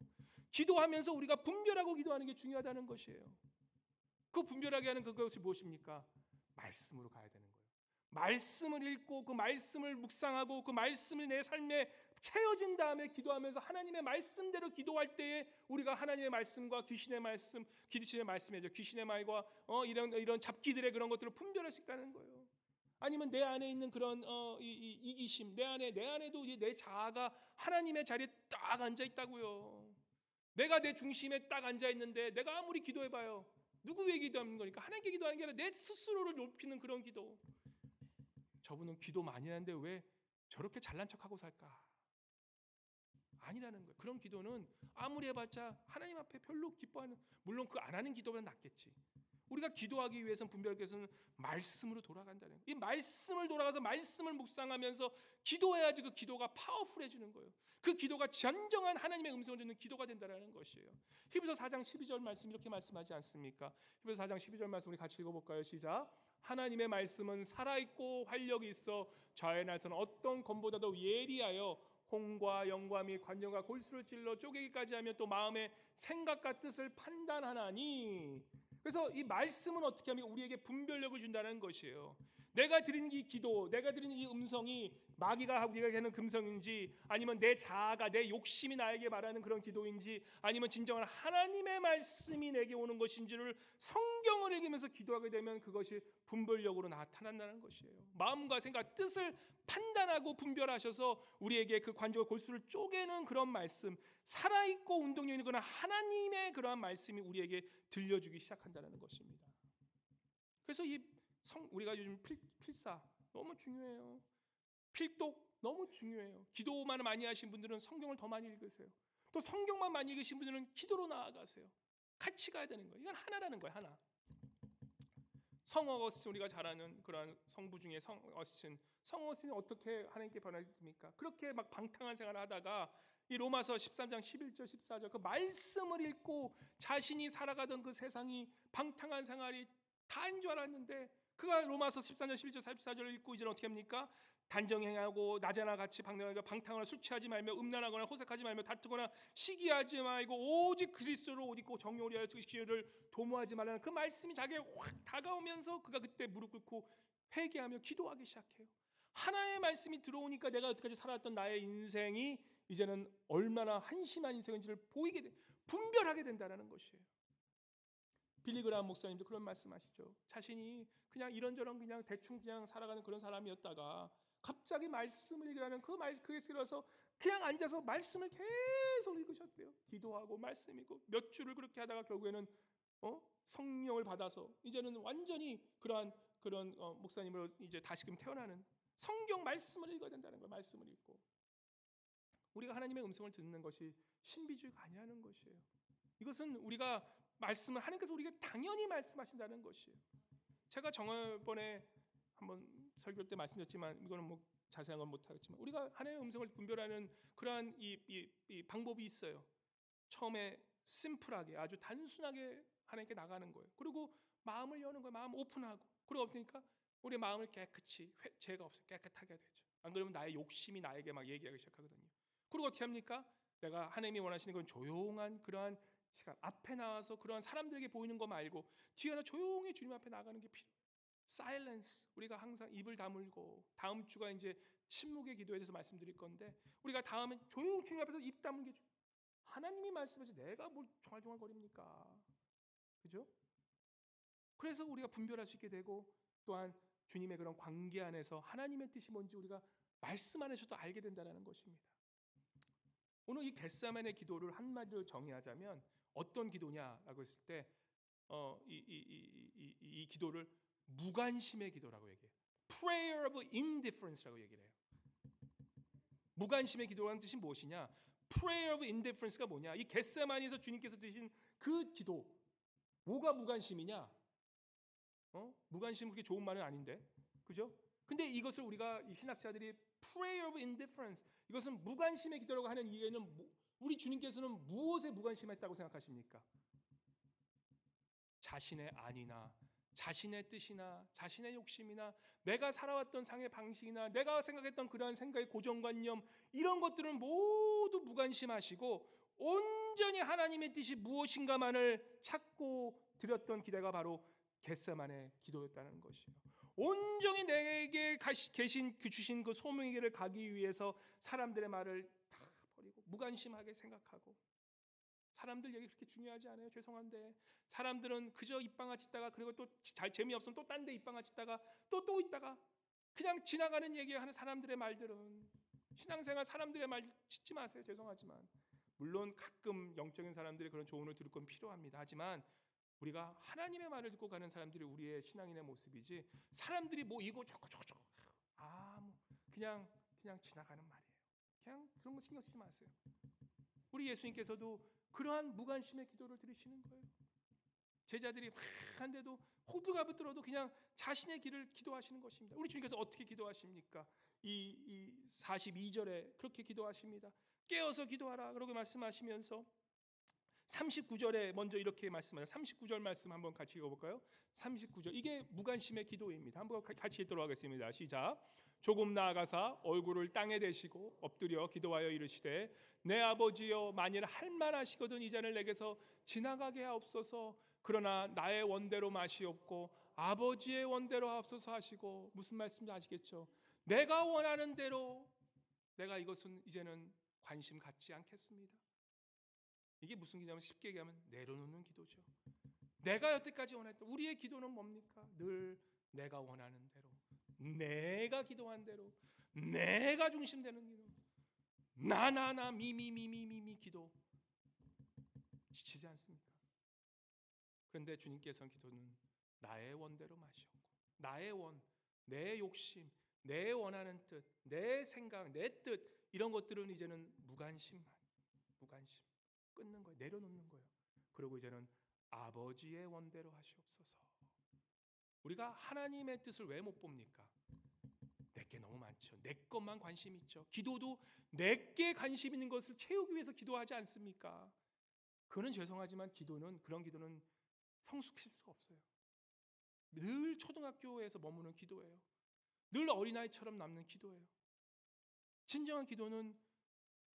기도하면서 우리가 분별하고 기도하는 게 중요하다는 것이에요. 그 분별하게 하는 그것이 무엇입니까? 말씀으로 가야 되는 거예요. 말씀을 읽고 그 말씀을 묵상하고 그 말씀을 내 삶에 채워진 다음에 기도하면서 하나님의 말씀대로 기도할 때에 우리가 하나님의 말씀과 귀신의 말씀, 귀신의 말씀이죠. 귀신의 말과 이런 잡기들의 그런 것들을 분별할 수 있다는 거예요. 아니면 내 안에 있는 그런 이기심, 내 안에도 내 자아가 하나님의 자리에 딱 앉아 있다고요. 내가 내 중심에 딱 앉아 있는데 내가 아무리 기도해봐요. 누구 위해 기도하는 거니까? 하나님께 기도하는 게 아니라 내 스스로를 높이는 그런 기도. 저분은 기도 많이 하는데 왜 저렇게 잘난 척하고 살까? 아니라는 거예요. 그런 기도는 아무리 해봤자 하나님 앞에 별로 기뻐하는, 물론 그 안 하는 기도보다 낫겠지. 우리가 기도하기 위해서는 분별하기 위해서는 말씀으로 돌아간다는 거예요. 이 말씀을 돌아가서 말씀을 묵상하면서 기도해야지 그 기도가 파워풀해지는 거예요. 그 기도가 진정한 하나님의 음성을 듣는 기도가 된다는 것이에요. 히브리서 4장 12절 말씀 이렇게 말씀하지 않습니까? 히브리서 4장 12절 말씀 우리 같이 읽어볼까요? 시작. 하나님의 말씀은 살아있고 활력이 있어 좌의 날선 어떤 검보다도 예리하여 홍과 영과 및 관념과 골수를 찔러 쪼개기까지 하며 또 마음의 생각과 뜻을 판단하나니. 그래서 이 말씀은 어떻게 하면 우리에게 분별력을 준다는 것이에요. 내가 드리는 이 기도, 내가 드리는 이 음성이 마귀가 우리가 하는 금성인지, 아니면 내 자아가, 내 욕심이 나에게 말하는 그런 기도인지, 아니면 진정한 하나님의 말씀이 내게 오는 것인지를 성경을 읽으면서 기도하게 되면 그것이 분별력으로 나타난다는 것이에요. 마음과 생각, 뜻을 판단하고 분별하셔서 우리에게 그 관절과 골수를 쪼개는 그런 말씀, 살아있고 운동력 있는 그런 하나님의 그러한 말씀이 우리에게 들려주기 시작한다는 것입니다. 그래서 우리가 요즘 필사 너무 중요해요. 필독 너무 중요해요. 기도만 많이 하신 분들은 성경을 더 많이 읽으세요. 또 성경만 많이 읽으신 분들은 기도로 나아가세요. 같이 가야 되는 거예요. 이건 하나라는 거예요. 하나. 성 어거스틴, 우리가 잘 아는 그러한 성부 중에 성 어거스틴이 어떻게 하나님께 변화됩니까? 그렇게 막 방탕한 생활을 하다가 이 로마서 13장 11절 14절 그 말씀을 읽고 자신이 살아가던 그 세상이 방탕한 생활이 다인 줄 알았는데, 그가 로마서 13장 11절 14절을 읽고 이제는 어떻게 합니까? 단정행하고 낮에나 같이 방탕하거나 술 취하지 말며 음란하거나 호색하지 말며 다투거나 시기하지 말고 오직 그리스도로 옷 입고 정욕을 하여 기회를 도모하지 말라는 그 말씀이 자기에게 확 다가오면서 그가 그때 무릎 꿇고 회개하며 기도하기 시작해요. 하나님의 말씀이 들어오니까 내가 여태까지 살았던 나의 인생이 이제는 얼마나 한심한 인생인지를 보이게 돼, 분별하게 된다는 것이에요. 빌리 그라함 목사님도 그런 말씀하시죠. 자신이 그냥 이런저런 그냥 대충 그냥 살아가는 그런 사람이었다가 갑자기 말씀을 읽으라는 그에 들어서 그냥 앉아서 말씀을 계속 읽으셨대요. 기도하고 말씀 읽고 몇 주를 그렇게 하다가 결국에는 성령을 받아서 이제는 완전히 그런 목사님으로 이제 다시금 태어나는, 성경 말씀을 읽어야 된다는 거예요. 말씀을 읽고 우리가 하나님의 음성을 듣는 것이 신비주의가 아니라는 것이에요. 이것은 우리가 말씀을 하나님께서 우리에게 당연히 말씀하신다는 것이에요. 제가 저번에 한번 설교 때 말씀드렸지만 이거는 뭐 자세한 건 못하겠지만 우리가 하나님의 음성을 분별하는 그러한 이 방법이 있어요. 처음에 심플하게 아주 단순하게 하나님께 나가는 거예요. 그리고 마음을 여는 거예요. 마음 오픈하고. 그러고 없으니까 우리 마음을 깨끗이, 죄가 없어요. 깨끗하게 되죠. 안 그러면 나의 욕심이 나에게 막 얘기하기 시작하거든요. 그리고 어떻게 합니까? 내가 하나님이 원하시는 건 조용한 그러한 시간 앞에 나와서 그러한 사람들에게 보이는 거 말고 뒤에 조용히 주님 앞에 나가는 게 필요해요. 사일런스. 우리가 항상 입을 다물고, 다음 주가 이제 침묵의 기도에 대해서 말씀드릴 건데, 우리가 다음에 조용히 주님 앞에서 입 다물게, 하나님이 말씀해서 내가 뭘 중얼중얼거립니까? 그죠? 그래서 우리가 분별할 수 있게 되고, 또한 주님의 그런 관계 안에서 하나님의 뜻이 뭔지 우리가 말씀 안에서도 알게 된다는 것입니다. 오늘 이 겟세마네 기도를 한마디로 정의하자면 어떤 기도냐라고 했을 때 이 기도를 무관심의 기도라고 얘기해요. Prayer of indifference라고 얘기를 해요. 무관심의 기도라는 뜻이 무엇이냐? Prayer of indifference가 뭐냐? 이 겟세마니에서 주님께서 드신 그 기도, 뭐가 무관심이냐? 무관심 그렇게 좋은 말은 아닌데, 그죠? 근데 이것을 우리가 이 신학자들이 Prayer of indifference, 이것은 무관심의 기도라고 하는 이유는 우리 주님께서는 무엇에 무관심했다고 생각하십니까? 자신의 안위나 자신의 뜻이나 자신의 욕심이나 내가 살아왔던 삶의 방식이나 내가 생각했던 그러한 생각의 고정관념, 이런 것들은 모두 무관심하시고 온전히 하나님의 뜻이 무엇인가만을 찾고 드렸던 기대가 바로 겟세마네 기도였다는 것이에요. 온전히 내게 계신 주신 그 소명의 길을 가기 위해서 사람들의 말을 다 버리고 무관심하게 생각하고, 사람들 얘기 그렇게 중요하지 않아요. 죄송한데 사람들은 그저 입방아 짖다가 그리고 또 잘 재미없으면 또 딴 데 입방아 짖다가 또 있다가 그냥 지나가는 얘기하는 사람들의 말들은, 신앙생활 사람들의 말 짖지 마세요. 죄송하지만 물론 가끔 영적인 사람들의 그런 조언을 들을 건 필요합니다. 하지만 우리가 하나님의 말을 듣고 가는 사람들이 우리의 신앙인의 모습이지, 사람들이 뭐 이거 저거 뭐 그냥 지나가는 말이에요. 그냥 그런 거 신경 쓰지 마세요. 우리 예수님께서도 그러한 무관심의 기도를 드리시는 거예요. 제자들이 한데도 호들갑을 떨어도 그냥 자신의 길을 기도하시는 것입니다. 우리 주님께서 어떻게 기도하십니까? 이 42절에 그렇게 기도하십니다. 깨어서 기도하라 그러고 말씀하시면서 39절에 먼저 이렇게 말씀하세요. 39절 말씀 한번 같이 읽어볼까요? 39절, 이게 무관심의 기도입니다. 한번 같이 읽도록 하겠습니다. 시작. 조금 나아가사 얼굴을 땅에 대시고 엎드려 기도하여 이르시되 내 아버지여, 만일 할만하시거든 이 잔을 내게서 지나가게 하옵소서. 그러나 나의 원대로 마시옵고 아버지의 원대로 하옵소서 하시고, 무슨 말씀인지 아시겠죠? 내가 원하는 대로, 내가 이것은 이제는 관심 갖지 않겠습니다. 이게 무슨 기도냐면, 쉽게 얘기하면 내려놓는 기도죠. 내가 여태까지 원했던 우리의 기도는 뭡니까? 늘 내가 원하는 대로, 내가 기도한 대로, 내가 중심되는 기도, 나나나 미미미미미미 기도, 지치지 않습니까? 그런데 주님께서는 기도는 나의 원대로 마시옵고, 나의 원, 내 욕심, 내 원하는 뜻, 내 생각, 내 뜻, 이런 것들은 이제는 무관심 끊는 거예요. 내려놓는 거예요. 그리고 이제는 아버지의 원대로 하시옵소서. 우리가 하나님의 뜻을 왜 못 봅니까? 내게 너무 많죠. 내 것만 관심 있죠. 기도도 내게 관심 있는 것을 채우기 위해서 기도하지 않습니까? 그는 죄송하지만 그런 기도는 성숙할 수가 없어요. 늘 초등학교에서 머무는 기도예요. 늘 어린아이처럼 남는 기도예요. 진정한 기도는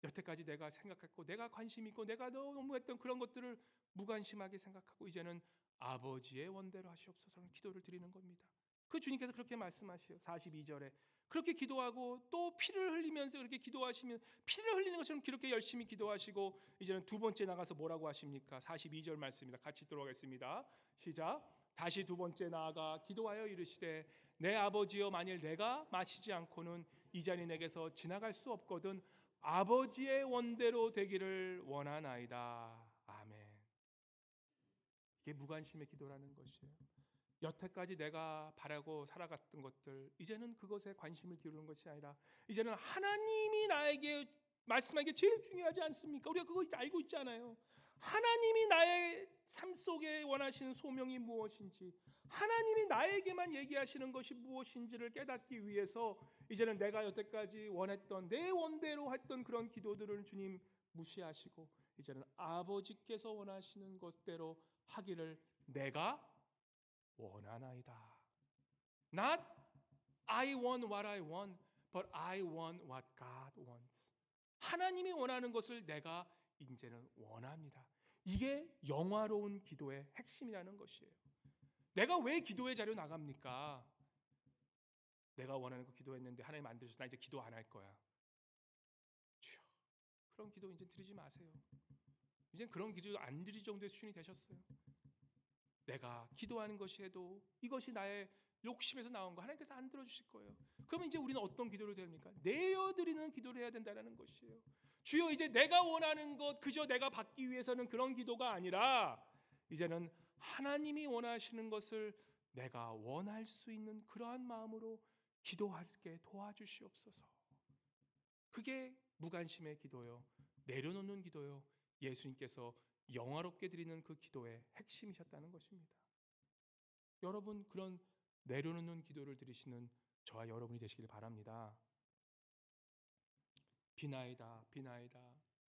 여태까지 내가 생각했고, 내가 관심 있고, 내가 너무 했던 그런 것들을 무관심하게 생각하고, 이제는 아버지의 원대로 하시옵소서라는 기도를 드리는 겁니다. 그 주님께서 그렇게 말씀하시요. 42절에 그렇게 기도하고 또 피를 흘리면서 그렇게 기도하시면, 피를 흘리는 것처럼 그렇게 열심히 기도하시고, 이제는 두 번째 나가서 뭐라고 하십니까? 42절 말씀입니다. 같이 들어가겠습니다. 시작. 다시 두 번째 나아가 기도하여 이르시되, 내 아버지여, 만일 내가 마시지 않고는 이 잔이 내게서 지나갈 수 없거든 아버지의 원대로 되기를 원하나이다. 아멘. 이게 무관심의 기도라는 것이에요. 여태까지 내가 바라고 살아갔던 것들, 이제는 그것에 관심을 기울이는 것이 아니라, 이제는 하나님이 나에게 말씀하는 게 제일 중요하지 않습니까? 우리가 그거 알고 있잖아요. 하나님이 나의 삶 속에 원하시는 소명이 무엇인지, 하나님이 나에게만 얘기하시는 것이 무엇인지를 깨닫기 위해서 이제는 내가 여태까지 원했던 내 원대로 했던 그런 기도들을 주님 무시하시고, 이제는 아버지께서 원하시는 것대로 하기를 내가 원하나이다. Not I want what I want, but I want what God wants. 하나님이 원하는 것을 내가 이제는 원합니다. 이게 영화로운 기도의 핵심이라는 것이에요. 내가 왜 기도의 자료 나갑니까? 내가 원하는 거 기도했는데 하나님 안 들으셔서 나 이제 기도 안 할 거야. 주여, 그런 기도 이제 드리지 마세요. 이제 그런 기도 안 드릴 정도의 수준이 되셨어요. 내가 기도하는 것이 해도 이것이 나의 욕심에서 나온 거 하나님께서 안 들어주실 거예요. 그러면 이제 우리는 어떤 기도를 해야 됩니까? 내어드리는 기도를 해야 된다는 것이에요. 주여, 이제 내가 원하는 것 그저 내가 받기 위해서는 그런 기도가 아니라, 이제는 하나님이 원하시는 것을 내가 원할 수 있는 그러한 마음으로 기도하게 도와주시옵소서. 그게 무관심의 기도요, 내려놓는 기도요, 예수님께서 영화롭게 드리는 그 기도의 핵심이셨다는 것입니다. 여러분, 그런 내려놓는 기도를 드리시는 저와 여러분이 되시길 바랍니다. 비나이다, 비나이다,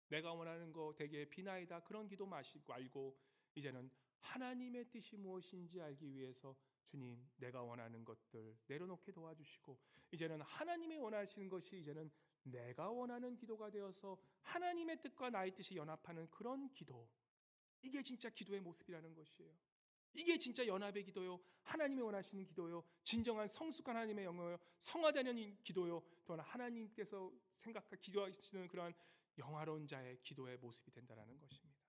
내가 원하는 거 되게 비나이다, 그런 기도 마시고 말고, 이제는 하나님의 뜻이 무엇인지 알기 위해서 주님, 내가 원하는 것들 내려놓게 도와주시고, 이제는 하나님이 원하시는 것이 이제는 내가 원하는 기도가 되어서 하나님의 뜻과 나의 뜻이 연합하는 그런 기도, 이게 진짜 기도의 모습이라는 것이에요. 이게 진짜 연합의 기도요, 하나님이 원하시는 기도요, 진정한 성숙한 하나님의 영어요, 성화되는 기도요, 또한 하나님께서 생각과 기도하시는 그러한 영화로운 자의 기도의 모습이 된다는 것입니다.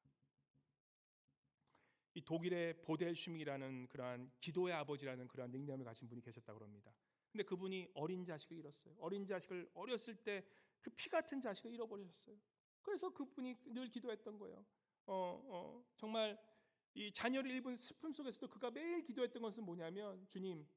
이 독일의 보델슈밍이라는 그러한 기도의 아버지라는 그러한 닉네임을 가진 분이 계셨다고 합니다. 근데 그분이 어린 자식을 잃었어요. 어린 자식을 어렸을 때 그 피 같은 자식을 잃어버렸어요. 그래서 그분이 늘 기도했던 거예요. 정말 이 자녀를 잃은 슬픔 속에서도 그가 매일 기도했던 것은 뭐냐면, 주님,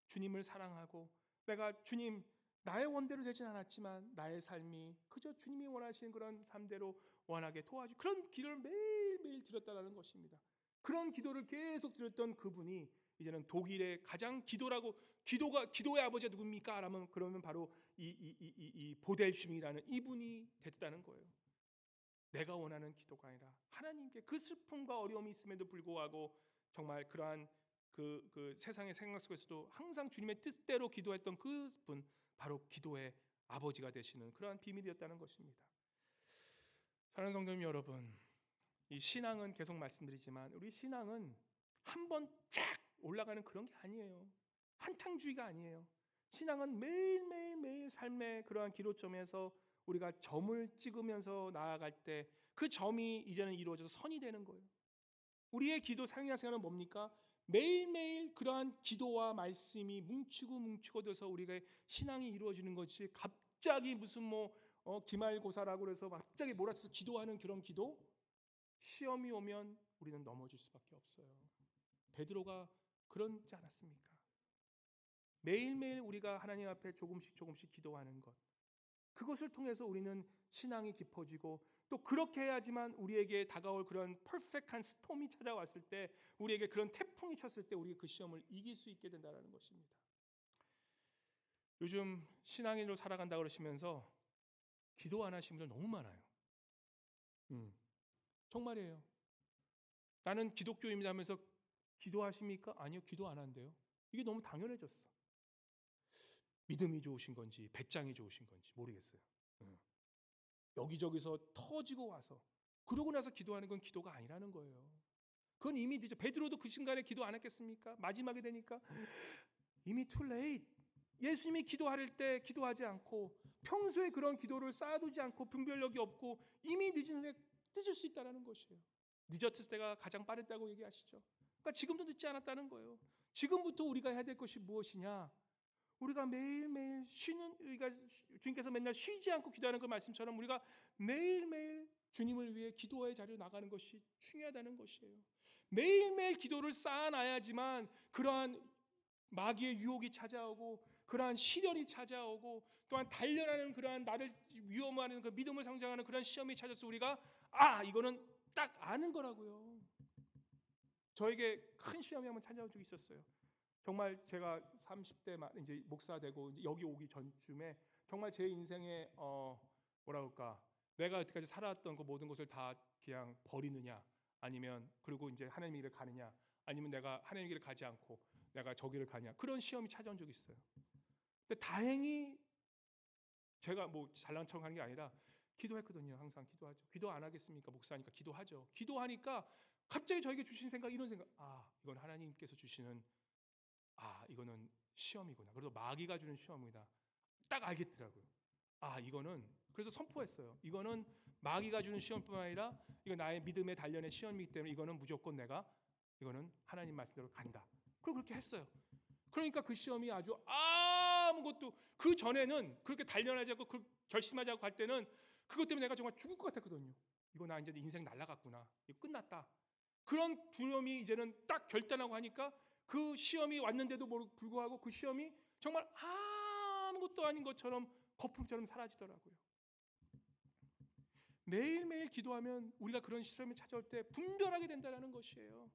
주님을 사랑하고, 내가 주님 나의 원대로 되진 않았지만 나의 삶이 그저 주님이 원하시는 그런 삶대로 원하게 도와주, 그런 기도를 매일매일 드렸다는 것입니다. 그런 기도를 계속 드렸던 그분이 이제는 독일의 가장 기도의 아버지가 누굽니까? 그러면 바로 이 보델슈밍이라는 이분이 됐다는 거예요. 내가 원하는 기도가 아니라 하나님께 그 슬픔과 어려움이 있음에도 불구하고 정말 그러한 그 세상의 생각 속에서도 항상 주님의 뜻대로 기도했던 그분, 바로 기도의 아버지가 되시는 그러한 비밀이었다는 것입니다. 사랑하는 성도님 여러분, 이 신앙은 계속 말씀드리지만, 우리 신앙은 한번 쫙 올라가는 그런 게 아니에요. 한탕주의가 아니에요. 신앙은 매일매일 삶의 그러한 기로점에서 우리가 점을 찍으면서 나아갈 때 그 점이 이제는 이루어져서 선이 되는 거예요. 우리의 기도 생활은 뭡니까? 매일매일 그러한 기도와 말씀이 뭉치고 돼서 우리가 신앙이 이루어지는 것이 갑자기 무슨 기말고사라고 그래서 갑자기 몰아쳐서 기도하는 그런 기도, 시험이 오면 우리는 넘어질 수밖에 없어요. 베드로가 그러지 않았습니까? 매일매일 우리가 하나님 앞에 조금씩 기도하는 것, 그것을 통해서 우리는 신앙이 깊어지고, 또 그렇게 해야지만 우리에게 다가올 그런 퍼펙트한 스톰이 찾아왔을 때, 우리에게 그런 태풍이 쳤을 때 우리 그 시험을 이길 수 있게 된다는 것입니다. 요즘 신앙인으로 살아간다 그러시면서 기도 안 하시는 분들 너무 많아요. 정말이에요. 나는 기독교인이다 하면서 기도하십니까? 아니요, 기도 안 한대요. 이게 너무 당연해졌어. 믿음이 좋으신 건지 배짱이 좋으신 건지 모르겠어요. 여기저기서 터지고 와서 그러고 나서 기도하는 건 기도가 아니라는 거예요. 그건 이미 늦어. 베드로도 그 순간에 기도 안 했겠습니까? 마지막에 되니까 이미 too late. 예수님이 기도할 때 기도하지 않고 평소에 그런 기도를 쌓아두지 않고 분별력이 없고 이미 늦은 후에 늦을 수 있다는 것이에요. 늦었을 때가 가장 빠르다고 얘기하시죠. 그러니까 지금도 늦지 않았다는 거예요. 지금부터 우리가 해야 될 것이 무엇이냐? 우리가 매일매일 우리가 주님께서 맨날 쉬지 않고 기도하는 그 말씀처럼 우리가 매일매일 주님을 위해 기도의 자리로 나가는 것이 중요하다는 것이에요. 매일매일 기도를 쌓아놔야지만 그러한 마귀의 유혹이 찾아오고 그러한 시련이 찾아오고 또한 단련하는 그러한 나를 위험하는 그 믿음을 성장하는 그런 시험이 찾아서 우리가 이거는 딱 아는 거라고요. 저에게 큰 시험이 한번 찾아온 적이 있었어요. 정말 제가 30대 이제 목사 되고 이제 여기 오기 전쯤에 정말 제 인생에 내가 여태까지 살아왔던 그 모든 것을 다 그냥 버리느냐, 아니면 그리고 이제 하나님의 길을 가느냐, 아니면 내가 하나님의 길을 가지 않고 내가 저기를 가냐, 그런 시험이 찾아온 적이 있어요. 근데 다행히 제가 잘난 척하는 게 아니라 기도했거든요. 항상 기도하죠. 기도 안 하겠습니까? 목사니까 기도하죠. 기도하니까 갑자기 저에게 주신 생각, 이런 생각, 이건 하나님께서 주시는 이거는 시험이구나. 그래도 마귀가 주는 시험이다. 딱 알겠더라고요. 이거는, 그래서 선포했어요. 이거는 마귀가 주는 시험뿐만 아니라 이거 나의 믿음의 단련의 시험이기 때문에 이거는 무조건 이거는 하나님 말씀대로 간다. 그리고 그렇게 했어요. 그러니까 그 시험이 아주 아무것도, 그 전에는 그렇게 단련하지 않고 결심하지 않고 갈 때는 그것 때문에 내가 정말 죽을 것 같았거든요. 이거 나 이제 인생 날아갔구나. 이거 끝났다. 그런 두려움이 이제는 딱 결단하고 하니까 그 시험이 왔는데도 불구하고 그 시험이 정말 아무것도 아닌 것처럼 거품처럼 사라지더라고요. 매일매일 기도하면 우리가 그런 시험이 찾아올 때 분별하게 된다는 것이에요.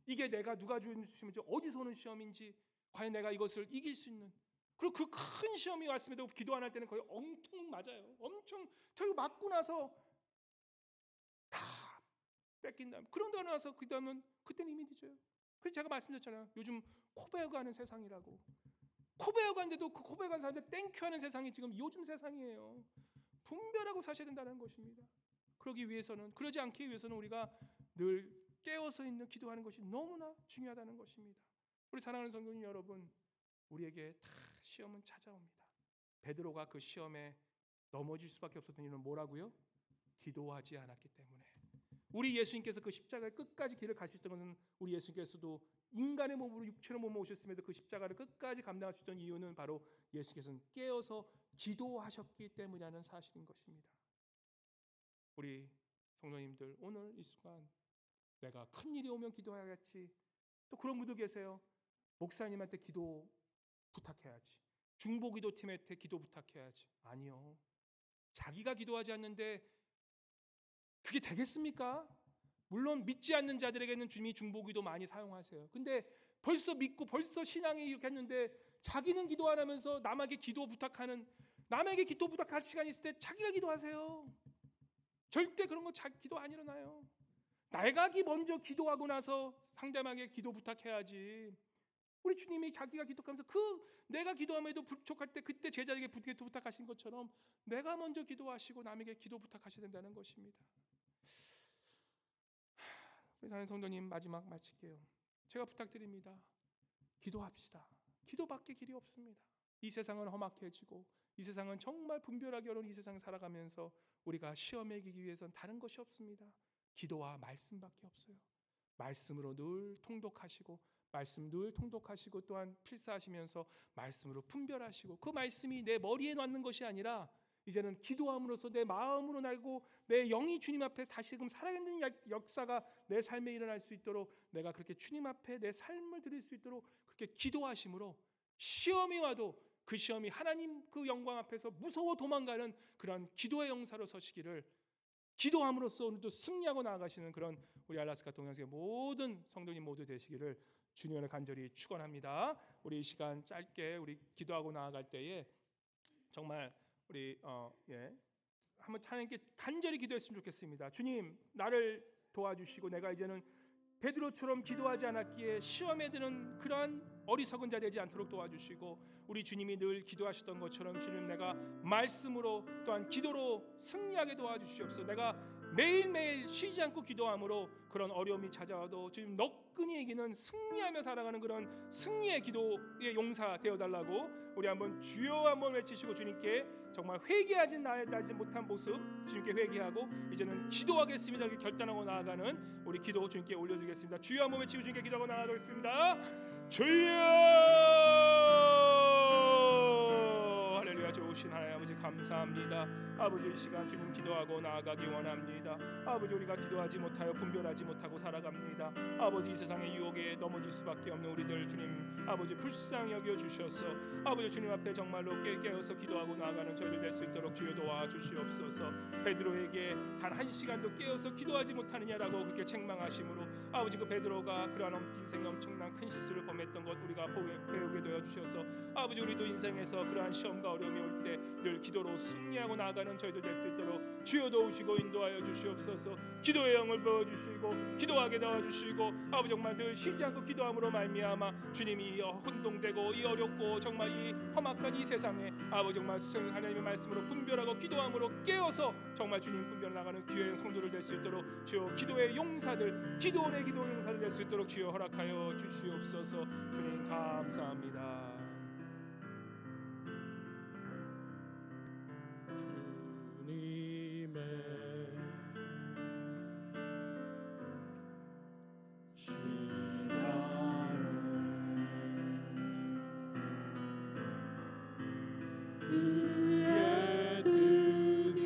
이게 내가 누가 주는 시험인지, 어디서 오는 시험인지, 과연 내가 이것을 이길 수 있는, 그리고 그 큰 시험이 왔음에도 기도 안 할 때는 거의 엄청 맞아요. 엄청 결국 맞고 나서 다 뺏긴 다음, 그런다고 나서 기도하면 그때는 이미 늦어요. 그래서 제가 말씀드렸잖아요. 요즘 코베어가는 세상이라고. 코베어가는데도 그 코베어가는 사람들 땡큐하는 세상이 지금 요즘 세상이에요. 분별하고 사셔야 된다는 것입니다. 그러지 않기 위해서는 우리가 늘 깨어서 있는 기도하는 것이 너무나 중요하다는 것입니다. 우리 사랑하는 성도님 여러분, 우리에게 다 시험은 찾아옵니다. 베드로가 그 시험에 넘어질 수밖에 없었던 이유는 뭐라고요? 기도하지 않았기 때문에. 우리 예수님께서 그 십자가의 끝까지 길을 가셨던 것은, 우리 예수님께서도 인간의 몸으로 육체의 몸으로 오셨음에도 그 십자가를 끝까지 감당하셨던 이유는 바로 예수께서는 깨어서 기도하셨기 때문이라는 사실인 것입니다. 우리 성도님들, 오늘 이 순간 내가 큰 일이 오면 기도해야겠지. 또 그런 분도 계세요. 목사님한테 기도 부탁해야지. 중보기도 팀한테 기도 부탁해야지. 아니요. 자기가 기도하지 않는데 그게 되겠습니까? 물론 믿지 않는 자들에게는 주님이 중보기도 많이 사용하세요. 근데 벌써 믿고 벌써 신앙이 이렇게 했는데 자기는 기도 안 하면서 남에게 기도 부탁할 시간이 있을 때 자기가 기도하세요. 절대 그런 거 기도 안 일어나요. 내가 먼저 기도하고 나서 상대방에게 기도 부탁해야지. 우리 주님이 자기가 기도하면서 내가 기도함에도 부족할 때 그때 제자에게 기도 부탁하신 것처럼 내가 먼저 기도하시고 남에게 기도 부탁하셔야 된다는 것입니다. 우리 사랑하는 성도님, 마지막 마칠게요. 제가 부탁드립니다. 기도합시다. 기도밖에 길이 없습니다. 이 세상은 험악해지고 이 세상은 정말 분별하기 어려운 이 세상 살아가면서 우리가 시험에 이기기 위해서는 다른 것이 없습니다. 기도와 말씀밖에 없어요. 말씀으로 늘 통독하시고 말씀 늘 통독하시고 또한 필사하시면서 말씀으로 분별하시고 그 말씀이 내 머리에 놨는 것이 아니라 이제는 기도함으로써 내 마음으로 나고 내 영이 주님 앞에 다시금 살아있는 역사가 내 삶에 일어날 수 있도록 내가 그렇게 주님 앞에 내 삶을 드릴 수 있도록 그렇게 기도하심으로 시험이 와도 그 시험이 하나님 그 영광 앞에서 무서워 도망가는 그런 기도의 용사로 서시기를 기도함으로써 오늘도 승리하고 나아가시는 그런 우리 알라스카 동영상의 모든 성도님 모두 되시기를 주님을 간절히 축원합니다. 우리 이 시간 짧게 우리 기도하고 나아갈 때에 정말 우리 한번 하나님께 간절히 기도했으면 좋겠습니다. 주님, 나를 도와주시고 내가 이제는 베드로처럼 기도하지 않았기에 시험에 드는 그러한 어리석은 자 되지 않도록 도와주시고 우리 주님이 늘 기도하셨던 것처럼 주님 내가 말씀으로 또한 기도로 승리하게 도와주시옵소서. 내가 매일매일 쉬지 않고 기도함으로 그런 어려움이 찾아와도 주님 너끈히 이기는 승리하며 살아가는 그런 승리의 기도의 용사 되어달라고 우리 한번 주여 한번 외치시고 주님께 정말 회개하지 못한 모습 주님께 회개하고 이제는 기도하겠습니다 이렇게 결단하고 나아가는 우리 기도 주님께 올려드리겠습니다. 주여 한번 외치고 주님께 기도하고 나아가겠습니다. 주여 할렐루야. 좋으신 하나님 아버지 감사합니다. 아버지 이 시간 주님 기도하고 나아가기 원합니다. 아버지 우리가 기도하지 못하여 분별하지 못하고 살아갑니다. 아버지 이 세상의 유혹에 넘어질 수밖에 없는 우리들 주님 아버지 불쌍히 여겨 주셔서 아버지 주님 앞에 정말로 깨어서 기도하고 나아가는 저희들 될 수 있도록 주여 도와주시옵소서. 베드로에게 단 한 시간도 깨어서 기도하지 못하느냐라고 그렇게 책망하심으로 아버지 그 베드로가 그러한 인생에 엄청난 큰 실수를 범했던 것 우리가 배우게 되어 주셔서 아버지 우리도 인생에서 그러한 시험과 어려움이 올 때 늘 기도로 승리하고 나아가는 저희들 될 수 있도록 주여 도우시고 인도하여 주시옵소서. 기도의 영을 부어주시고 기도하게 도와주시고 아버지 정말 늘 쉬지 않고 기도함으로 말미암아 주님이 혼동되고 이 어렵고 정말 이 험악한 이 세상에 아버지 정말 하나님의 말씀으로 분별하고 기도함으로 깨어서 정말 주님 분별해 나가는 귀한 성도를 될 수 있도록 주여 기도의 용사들 기도원의 기도 용사들 될 수 있도록 주여 허락하여 주시옵소서. 주님 감사합니다. 그의 뜻이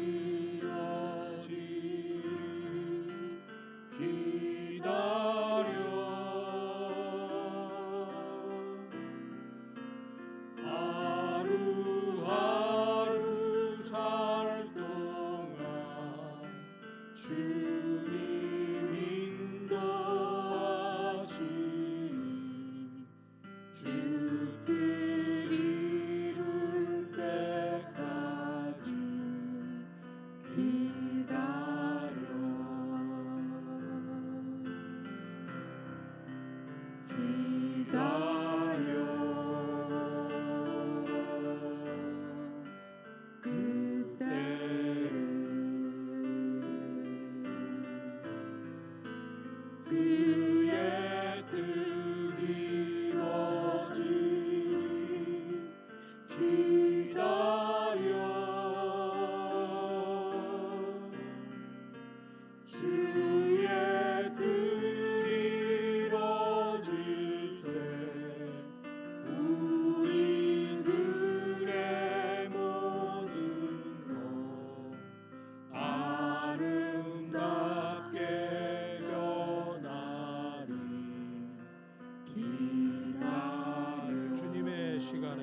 기다려 하루하루 살 동안 주님 인도하시니 주 뜻 이룰 때까지 기다려 그때를 그의 뜻 이루어지니 기다려 주의 뜻 이루어질 때 우리들의 모든 것 아름답게 변하리 기다려 주님의 시간에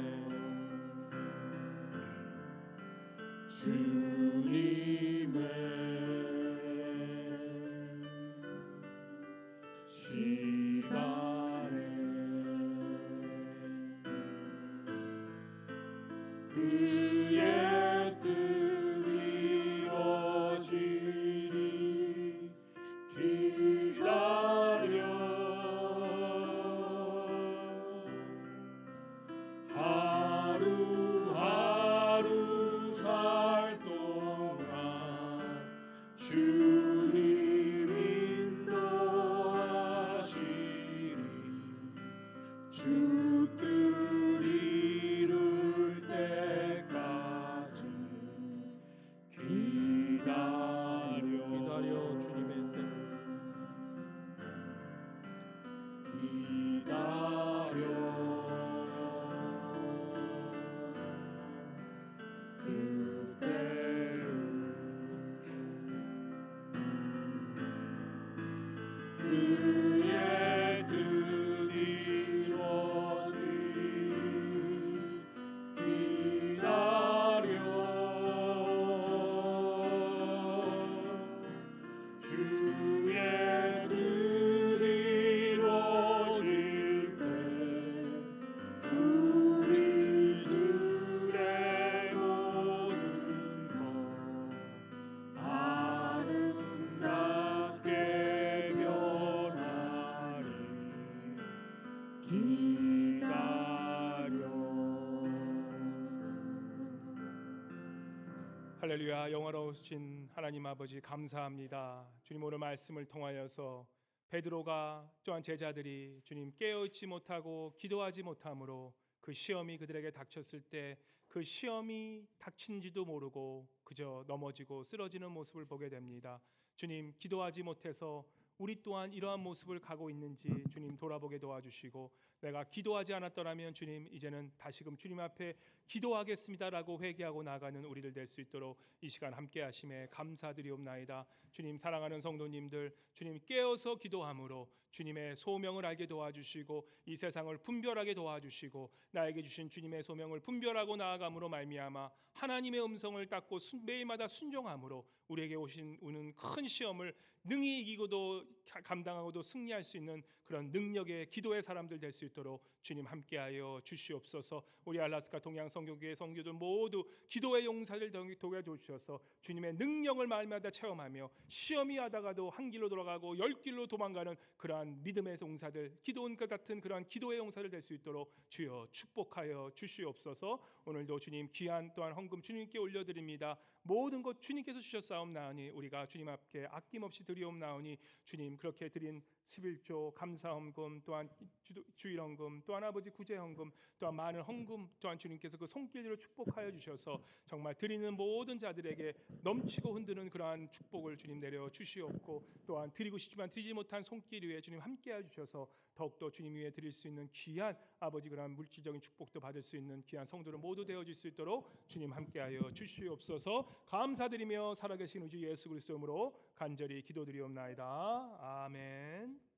주님의 시간에 그의 뜻 이루어지니 기다려 하루하루 살 동안 주님 인도하시니 주 할렐루야. 영화로우신 하나님 아버지 감사합니다. 주님 오늘 말씀을 통하여서 베드로가 또한 제자들이 주님 깨어있지 못하고 기도하지 못함으로 그 시험이 그들에게 닥쳤을 때 그 시험이 닥친지도 모르고 그저 넘어지고 쓰러지는 모습을 보게 됩니다. 주님 기도하지 못해서 우리 또한 이러한 모습을 가고 있는지 주님 돌아보게 도와주시고 내가 기도하지 않았더라면 주님 이제는 다시금 주님 앞에 기도하겠습니다라고 회개하고 나가는 우리들 될 수 있도록 이 시간 함께 하심에 감사드리옵나이다. 주님 사랑하는 성도님들 주님 깨어서 기도함으로 주님의 소명을 알게 도와주시고 이 세상을 분별하게 도와주시고 나에게 주신 주님의 소명을 분별하고 나아감으로 말미암아 하나님의 음성을 닦고 매일마다 순종함으로 우리에게 오는 큰 시험을 능히 이기고도 감당하고도 승리할 수 있는 그런 능력의 기도의 사람들 될 수 있도록 주님 함께하여 주시옵소서. 우리 알라스카 동양 성교교회 성교들 모두 기도의 용사들 도와주셔서 주님의 능력을 마음마다 체험하며 시험이 하다가도 한 길로 돌아가고 열 길로 도망가는 그러한 믿음의 용사들, 기도원 같은 그러한 기도의 용사들 될 수 있도록 주여 축복하여 주시옵소서. 오늘도 주님 귀한 또한 헌금 주님께 올려드립니다. 모든 것 주님께서 주셨사옵나오니 우리가 주님 앞에 아낌없이 드리옵나오니 주님 그렇게 드린 11조 감사헌금 또한 주일헌금 또한 아버지 구제헌금 또한 많은 헌금 또한 주님께서 그 손길으로 축복하여 주셔서 정말 드리는 모든 자들에게 넘치고 흔드는 그러한 축복을 주님 내려 주시옵고 또한 드리고 싶지만 드리지 못한 손길 위에 주님 함께해 주셔서 더욱더 주님 위에 드릴 수 있는 귀한 아버지 그러한 물질적인 축복도 받을 수 있는 귀한 성도들 모두 되어질 수 있도록 주님 함께하여 주시옵소서. 감사드리며 살아계신 우주 예수 그리스도 이름으로 간절히 기도드리옵나이다. 아멘.